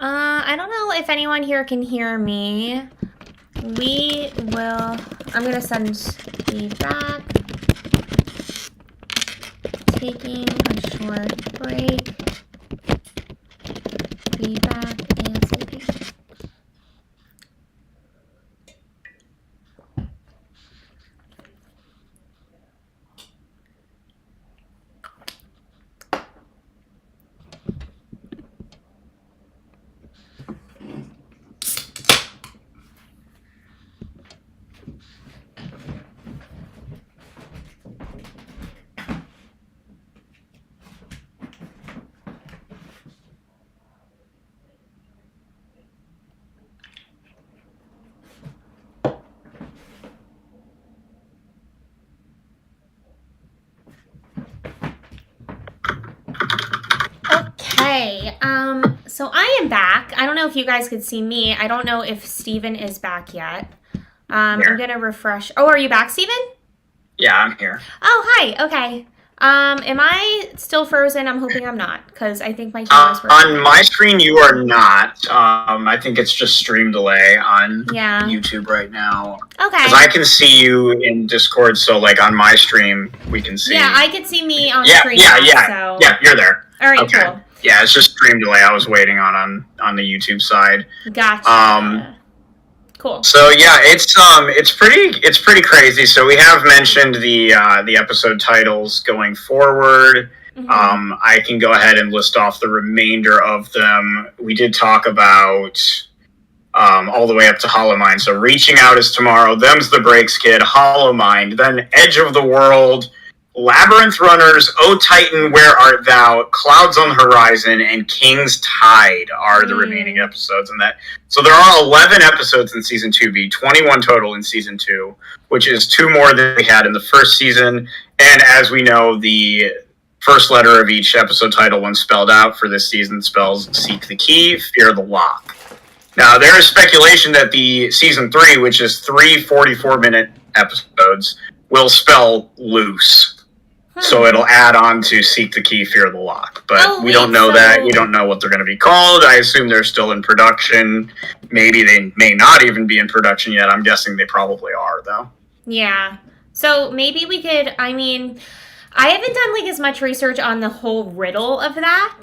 I don't know if anyone here can hear me. I'm gonna send feedback. Taking a short break. Feedback ASAP. So I am back. I don't know if you guys could see me. I don't know if Steven is back yet. I'm going to refresh. Oh, are you back, Steven? Yeah, I'm here. Oh, hi. Okay. Am I still frozen? I'm hoping I'm not, because I think my camera's working. On my screen, you are not. I think it's just stream delay on YouTube right now. Okay. Because I can see you in Discord, so like on my stream, we can see. Yeah, I could see me on screen. Yeah, you're there. All right, cool. Yeah, it's just stream delay I was waiting on the YouTube side. Gotcha. Cool. So yeah, it's pretty crazy. So we have mentioned the episode titles going forward. Mm-hmm. I can go ahead and list off the remainder of them. We did talk about all the way up to Hollow Mind. So Reaching Out is tomorrow. Them's the Breaks Kid, Hollow Mind, then Edge of the World, Labyrinth Runners, O Titan, Where Art Thou, Clouds on the Horizon, and King's Tide are the remaining episodes in that. So there are 11 episodes in Season 2B, 21 total in Season 2, which is 2 more than we had in the first season. And as we know, the first letter of each episode title, when spelled out for this season, spells Seek the Key, Fear the Lock. Now, there is speculation that the Season 3, which is 3 44-minute episodes, will spell Loose. So it'll add on to Seek the Key, Fear the Lock. But we don't know that. We don't know what they're going to be called. I assume they're still in production. Maybe they may not even be in production yet. I'm guessing they probably are, though. Yeah. So maybe we could, I haven't done like as much research on the whole riddle of that,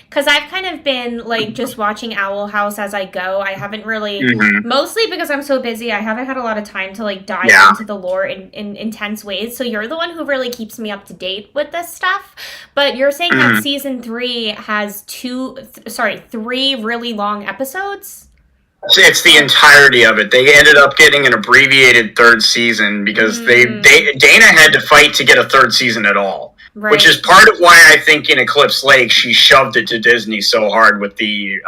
because I've kind of been like just watching Owl House as I go. I haven't really, mostly because I'm so busy, I haven't had a lot of time to like dive into the lore in intense ways. So you're the one who really keeps me up to date with this stuff. But you're saying that Season 3 has 3 really long episodes? It's the entirety of it. They ended up getting an abbreviated 3rd season because Dana had to fight to get a 3rd season at all. Right. Which is part of why I think in Eclipse Lake she shoved it to Disney so hard with the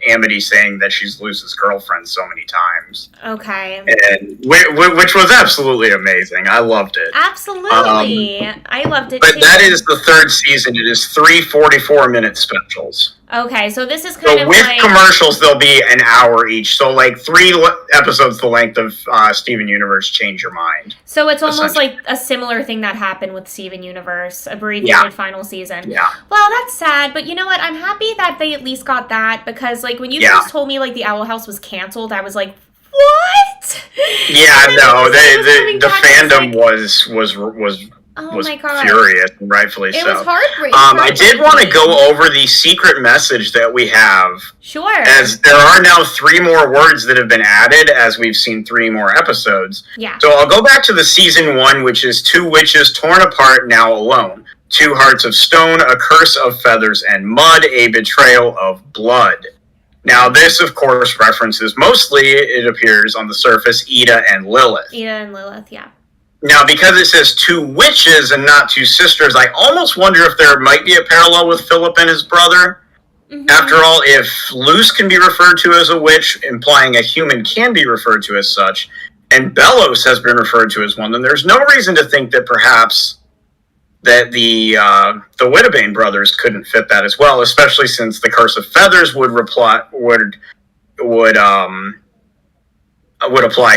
Amity saying that she's Luce's girlfriend so many times. Okay. And which was absolutely amazing. I loved it. Absolutely. I loved it but too. But that is the 3rd season. It is 3 44-minute specials. Okay, so this is kind of with commercials, they'll be an hour each. So, like, 3 episodes the length of Steven Universe, Change Your Mind. So it's almost like a similar thing that happened with Steven Universe, abbreviated final season. Yeah. Well, that's sad, but you know what? I'm happy that they at least got that, because, like, when you first told me, like, the Owl House was canceled, I was like, what? Yeah, no, the fandom was my God. Furious, and rightfully so. It was heartbreaking. I did want to go over the secret message that we have. Sure. As there are now 3 more words that have been added, as we've seen 3 more episodes. Yeah. So I'll go back to the Season 1, which is 2 witches torn apart, now alone. 2 hearts of stone, a curse of feathers and mud, a betrayal of blood. Now, this, of course, references mostly, it appears on the surface, Ida and Lilith. Ida and Lilith, yeah. Now, because it says 2 witches and not 2 sisters, I almost wonder if there might be a parallel with Philip and his brother. Mm-hmm. After all, if Luce can be referred to as a witch, implying a human can be referred to as such, and Bellows has been referred to as one, then there's no reason to think that perhaps that the Wittebane brothers couldn't fit that as well, especially since the Curse of Feathers would apply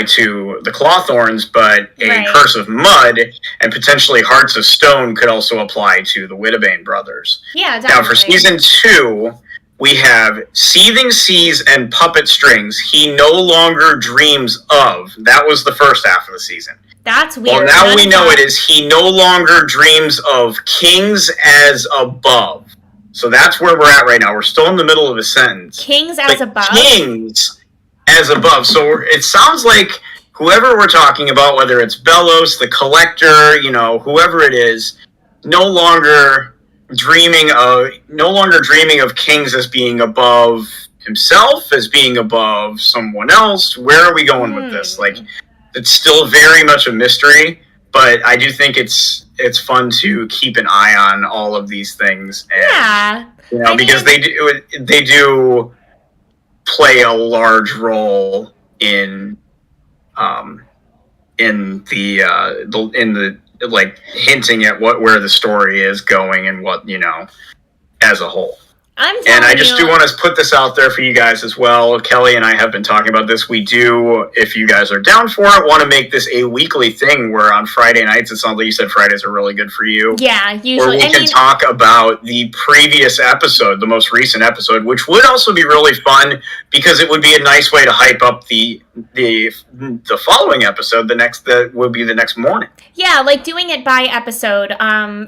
to the Clawthorns, but a Curse of Mud and potentially Hearts of Stone could also apply to the Wittebane brothers. Yeah, definitely. Now, for Season 2, we have Seething Seas and Puppet Strings, He No Longer Dreams Of. That was the first half of the season. That's weird. Well, now we know it is He No Longer Dreams of Kings as Above. So that's where we're at right now. We're still in the middle of a sentence. Kings as above? Kings as above. So it sounds like whoever we're talking about, whether it's Bellows, the Collector, whoever it is, no longer dreaming of Kings as being above himself, as being above someone else. Where are we going with this? Like, it's still very much a mystery, but I do think it's fun to keep an eye on all of these things. And, because they do play a large role in the like hinting at where the story is going and what, as a whole. I'm telling And I just you. do want to put this out there for you guys as well. Kelly and I have been talking about this. We do, if you guys are down for it, want to make this a weekly thing where on Friday nights, it sounds like you said Fridays are really good for you. Yeah, usually. Where we can talk about the previous episode, the most recent episode, which would also be really fun because it would be a nice way to hype up the following episode, that would be the next morning. Yeah, like doing it by episode.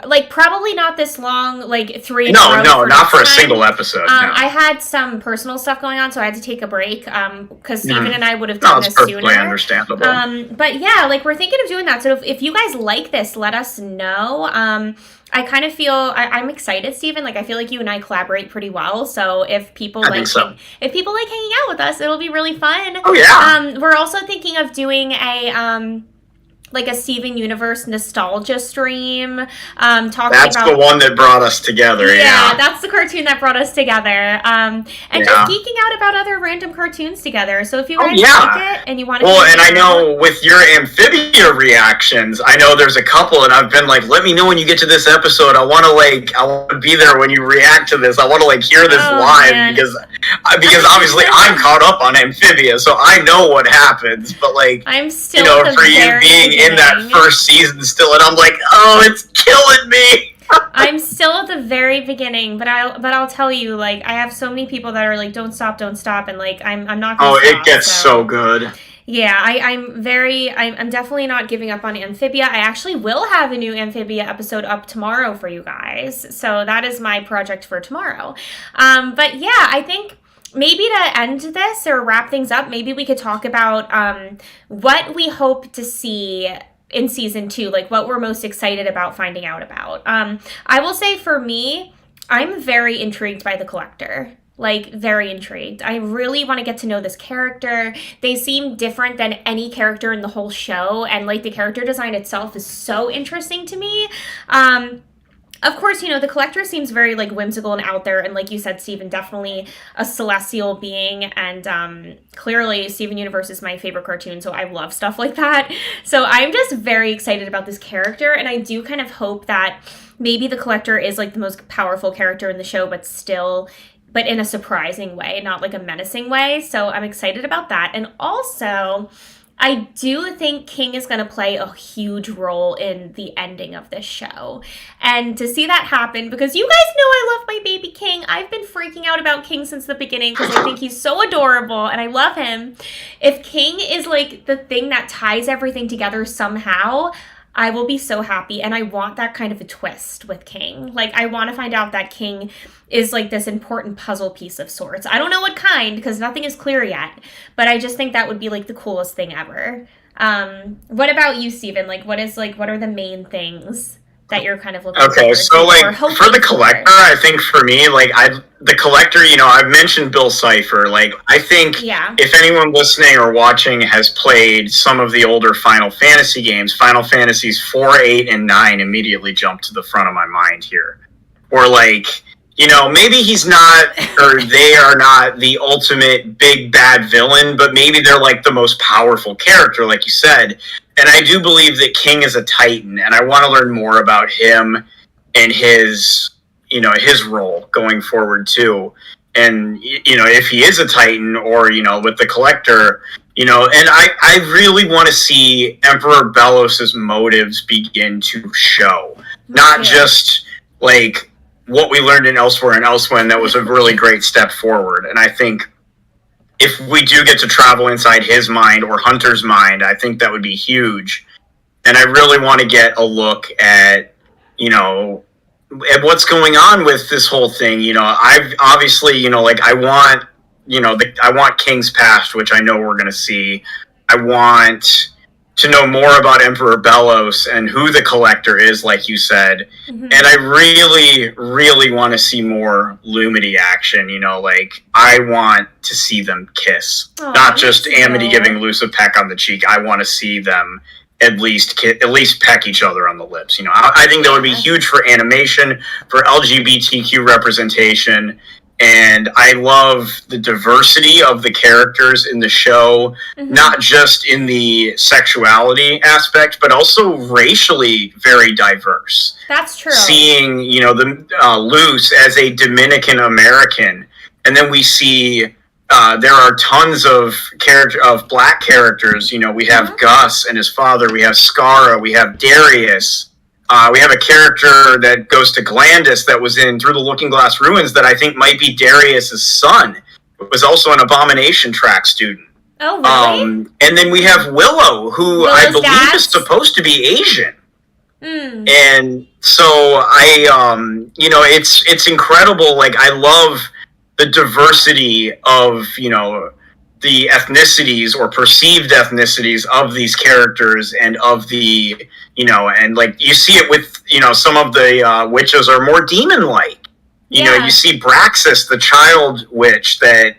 Like probably not this long, like 3 No, not for a single episode. No. I had some personal stuff going on, so I had to take a break. Because Steven and I would have done this perfectly sooner. Understandable. But yeah, like we're thinking of doing that. So if you guys like this, let us know. I kind of feel I'm excited, Steven. Like I feel like you and I collaborate pretty well. So if people like hanging out with us, it'll be really fun. Oh yeah. We're also thinking of doing a like a Steven Universe nostalgia stream. That's the one that brought us together. Yeah, that's the cartoon that brought us together. And just geeking out about other random cartoons together. So if you guys like it and you want to, and I know with your Amphibia reactions, I know there's a couple, and I've been like, let me know when you get to this episode. I want to be there when you react to this. I want to hear this live because obviously I'm caught up on Amphibia, so I know what happens. But I'm still for you being in that first season still, and I'm like, oh, it's killing me. I'm still at the very beginning, but I'll tell you, I have so many people that are like, don't stop, and I'm not gonna stop, it gets so good. Yeah, I'm definitely not giving up on Amphibia. I actually will have a new Amphibia episode up tomorrow for you guys, so that is my project for tomorrow. But yeah, I think maybe to end this or wrap things up, maybe we could talk about what we hope to see in season 2, what we're most excited about finding out about. I will say for me, I'm very intrigued by the Collector. Very intrigued. I really want to get to know this character. They seem different than any character in the whole show, and the character design itself is so interesting to me. Of course, the Collector seems very, whimsical and out there, and like you said, Steven, definitely a celestial being, and clearly Steven Universe is my favorite cartoon, so I love stuff like that. So I'm just very excited about this character, and I do kind of hope that maybe the Collector is, the most powerful character in the show, but in a surprising way, not, a menacing way, so I'm excited about that. And also, I do think King is going to play a huge role in the ending of this show. And to see that happen, because you guys know I love my baby King. I've been freaking out about King since the beginning because I think he's so adorable and I love him. If King is the thing that ties everything together somehow, I will be so happy, and I want that kind of a twist with King. I want to find out that King is, this important puzzle piece of sorts. I don't know what kind, because nothing is clear yet, but I just think that would be, the coolest thing ever. What about you, Steven? What are the main things that you're kind of looking for? Okay, so, for the Collector, I think for me, the Collector, I've mentioned Bill Cipher. I think if anyone listening or watching has played some of the older Final Fantasy games, Final Fantasies 4, 8, and 9 immediately jump to the front of my mind here. Or, maybe he's not, or they are not the ultimate big bad villain, but maybe they're, the most powerful character, like you said. And I do believe that King is a Titan, and I want to learn more about him and his role going forward too. And, if he is a Titan or, with the Collector, and I really want to see Emperor Belos's motives begin to show. Not just, what we learned in Elsewhere and Elsewhere, that was a really great step forward. And I think if we do get to travel inside his mind or Hunter's mind, I think that would be huge. And I really want to get a look at, at what's going on with this whole thing. I've obviously, I want, I want King's past, which I know we're going to see. I want to know more about Emperor Belos and who the Collector is, like you said. Mm-hmm. And I really, really want to see more Lumity action. I want to see them kiss. Not just Amity giving Luce a peck on the cheek. I want to see them at least peck each other on the lips. I think that would be huge for animation, for LGBTQ representation, And I love the diversity of the characters in the show, not just in the sexuality aspect, but also racially very diverse. That's true. Seeing, the Luz as a Dominican American, and then we see there are tons of black characters. We have Gus and his father. We have Skara. We have Darius. We have a character that goes to Glandis that was in Through the Looking Glass Ruins that I think might be Darius's son. It was also an Abomination track student. Oh, really? And then we have Willow, who Willow's I believe is supposed to be Asian. And so it's incredible. Like, I love the diversity of, the ethnicities or perceived ethnicities of these characters and of the, and like you see it with, some of the witches are more demon-like. You see Braxis, the child witch that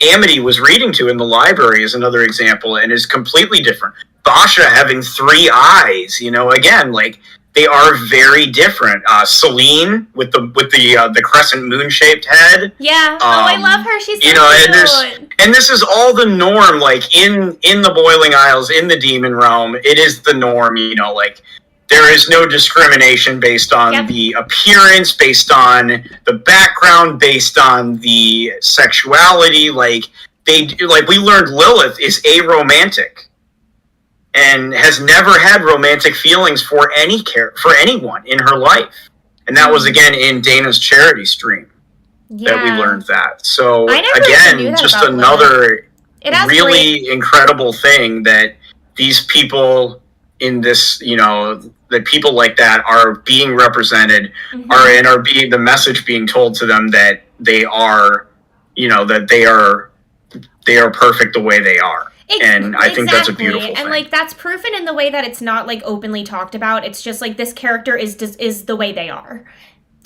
Amity was reading to in the library is another example and is completely different. Basha having 3 eyes, again, like they are very different. Celine with the crescent moon shaped head. Yeah. I love her. She's so cute. And this is all the norm. Like in the Boiling Isles, in the demon realm, it is the norm. Like there is no discrimination based on the appearance, based on the background, based on the sexuality. Like we learned Lilith is aromantic. And has never had romantic feelings for anyone in her life, and that was again in Dana's charity stream that we learned that. So again, just another really incredible thing that these people in this, that people like that are being represented, are being the message being told to them that they are, that they are perfect the way they are. And I think that's a beautiful thing. And, like, that's proven in the way that it's not, like, openly talked about. It's just, like, this character is the way they are.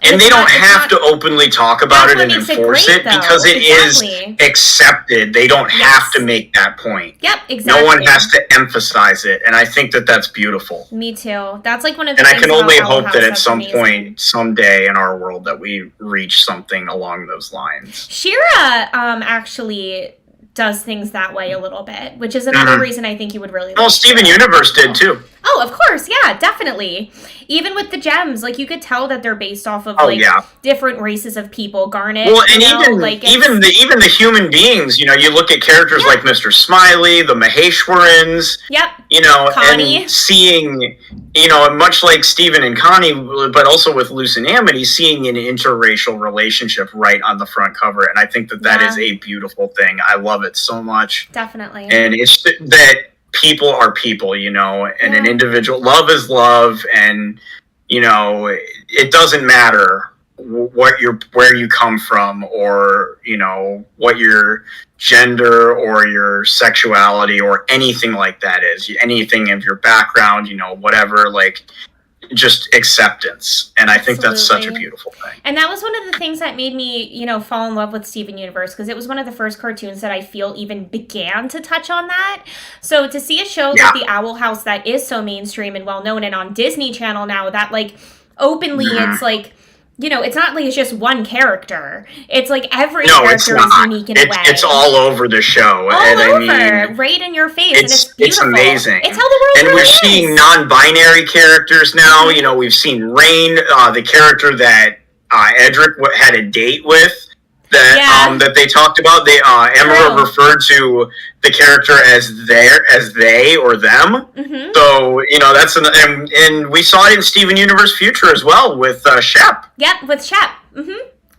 And they don't have to openly talk about it and enforce it because it is accepted. They don't have to make that point. Yep, exactly. No one has to emphasize it. And I think that that's beautiful. Me too. That's, like, one of the things. And I can only hope that at some point, someday in our world, that we reach something along those lines. Shira, actually does things that way a little bit, which is another reason I think you would really like Steven Universe did too. Oh, of course, yeah, definitely. Even with the gems, like you could tell that they're based off of different races of people. Garnet, well, and even the human beings. You look at characters like Mr. Smiley, the Maheshwarans. Yep. Connie. And seeing, much like Steven and Connie, but also with Luce and Amity, seeing an interracial relationship right on the front cover, and I think that is a beautiful thing. I love it so much. Definitely. And it's that people are people, and an individual, love is love, and it doesn't matter where you come from, or what your gender or your sexuality or anything like that is, anything of your background, whatever, like just acceptance. And I think that's such a beautiful thing. And that was one of the things that made me, fall in love with Steven Universe, because it was one of the first cartoons that I feel even began to touch on that. So to see a show like The Owl House that is so mainstream and well known, and on Disney Channel now, that like openly it's like, it's not like it's just one character. It's like every character is unique in a way. It's all over the show. Right in your face. It's amazing. It's how the world And we're seeing non-binary characters now. We've seen Rain, the character that Edric had a date with, that they talked about. Emerald referred to the character as they or them. So that's and we saw it in Steven Universe Future as well with Shep. Yep, with Shep.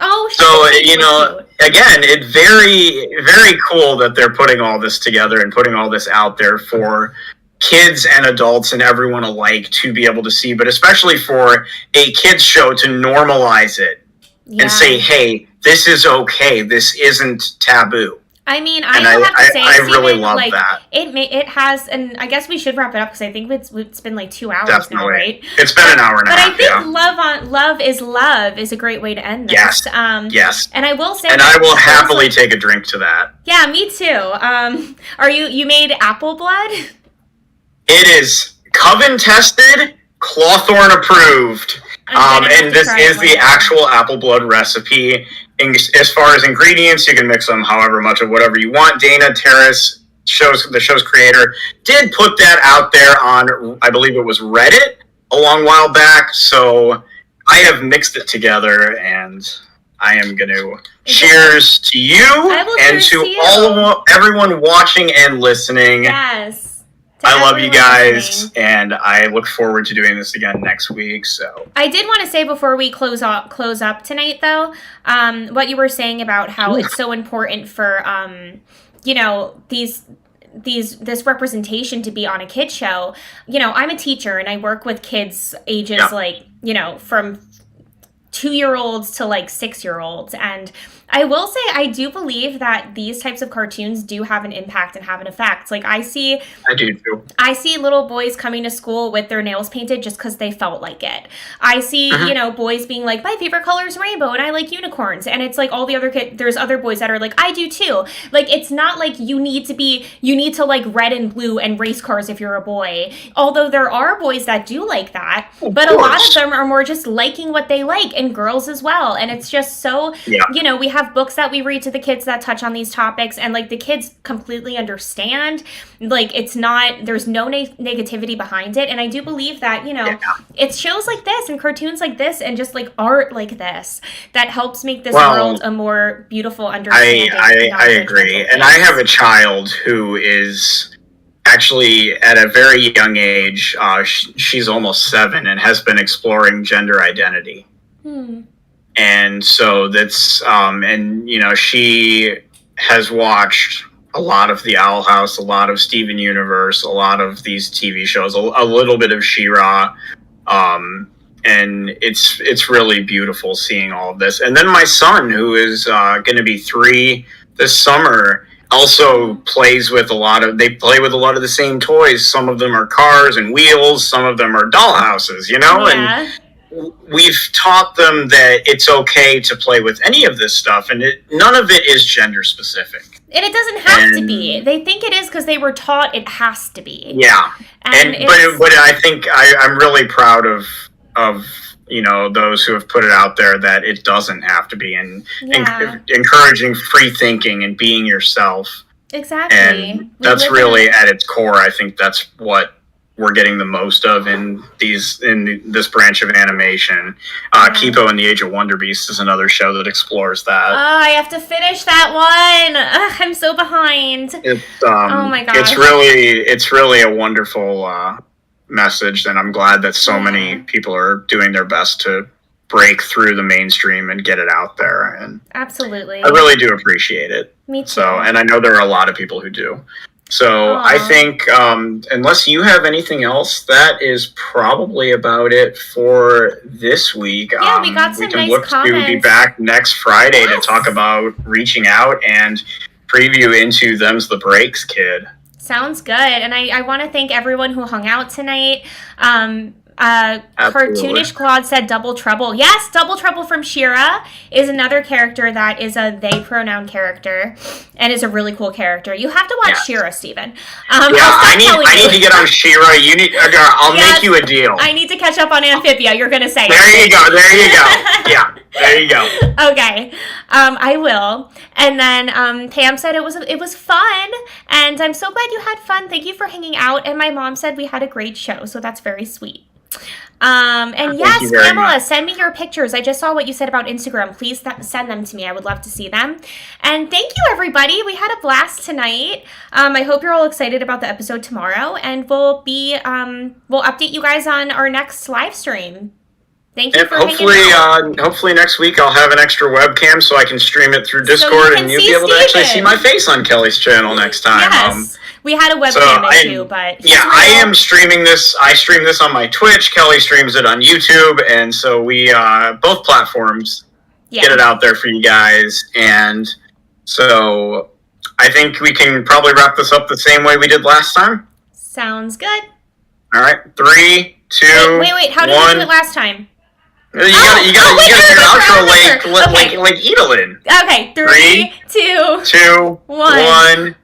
Oh, Shep. So again, it's very, very cool that they're putting all this together and putting all this out there for kids and adults and everyone alike to be able to see, but especially for a kids show to normalize it and say, hey, this is okay. This isn't taboo. I mean, I have to say, I really love that. It has, and I guess we should wrap it up because I think it's been like 2 hours now, right? It's been an hour and a half. But I think Love is Love is a great way to end this. Yes. And I will say, and I will happily take a drink to that. Yeah, me too. Are you made apple blood? It is Coven tested, Clawthorn approved. And this is the actual apple blood recipe. As far as ingredients, you can mix them however much of whatever you want. Dana Terrace, the show's creator, did put that out there on, I believe it was Reddit a long while back. So I have mixed it together, and I am going to cheers to you and to everyone watching and listening. Yes. I love you guys, and I look forward to doing this again next week. So I did want to say before we close up tonight, though, what you were saying about how it's so important for this representation to be on a kid show. I'm a teacher and I work with kids ages from 2-year-olds to 6-year-olds, and I will say I do believe that these types of cartoons do have an impact and have an effect. I do too. I see little boys coming to school with their nails painted just because they felt like it. I see, boys being like, my favorite color is rainbow and I like unicorns. And it's all the other kids, there's other boys that are like, I do too. It's not like you need to like red and blue and race cars if you're a boy. Although there are boys that do like that, but a lot of them are more just liking what they like, and girls as well. And it's just so, we have books that we read to the kids that touch on these topics, and the kids completely understand. It's not, there's no negativity behind it. And I do believe that, it's shows like this and cartoons like this and just art like this that helps make this world a more beautiful, understanding. I agree. And I have a child who is actually at a very young age. She's almost 7 and has been exploring gender identity. And so that's, she has watched a lot of the Owl House, a lot of Steven Universe, a lot of these TV shows, a little bit of She-Ra. And it's really beautiful seeing all of this. And then my son, who is going to be 3 this summer, also plays with they play with a lot of the same toys. Some of them are cars and wheels. Some of them are dollhouses, Yeah. And we've taught them that it's okay to play with any of this stuff, and none of it is gender specific. And it doesn't have to be. They think it is because they were taught it has to be. Yeah. But I think I'm really proud of those who have put it out there that it doesn't have to be, and encouraging free thinking and being yourself. Exactly. And that's really at its core. I think that's what we're getting the most of in this branch of animation. Kipo and the Age of Wonder Beast is another show that explores that. Oh, I have to finish that one. Ugh, I'm so behind. Oh my gosh. It's really a wonderful message, and I'm glad that so many people are doing their best to break through the mainstream and get it out there. And absolutely, I really do appreciate it. Me too. So, and I know there are a lot of people who do. So I think, unless you have anything else, that is probably about it for this week. Yeah, we got some nice comments. To be back next Friday to talk about reaching out and preview into Them's the Breaks, Kid. Sounds good. And I want to thank everyone who hung out tonight. Cartoonish Claude said Double Trouble. Yes, Double Trouble from She-Ra is another character that is a they pronoun character and is a really cool character. You have to watch She-Ra, Steven. I need to get on She-Ra. I'll make you a deal. I need to catch up on Amphibia. You're going to say There you go. Yeah, there you go. Okay. I will. And then Pam said it was fun, and I'm so glad you had fun. Thank you for hanging out. And my mom said we had a great show, so that's very sweet. And yes, Pamela, send me your pictures. I just saw what you said about Instagram. Please send them to me. I would love to see them. And thank you, everybody. We had a blast tonight. I hope you're all excited about the episode tomorrow, and we'll update you guys on our next live stream. Thank you for hanging out. Hopefully next week I'll have an extra webcam so I can stream it through Discord, and you'll be able to actually see my face on Kelly's channel next time. Yes. We had a webcam issue, but I am streaming this. I stream this on my Twitch. Kelly streams it on YouTube, and so we both platforms get it out there for you guys. And so I think we can probably wrap this up the same way we did last time. Sounds good. All right, 3, 2, wait. How did we do it last time? You gotta do your outro like Edalyn. Okay, 3, 2, 1.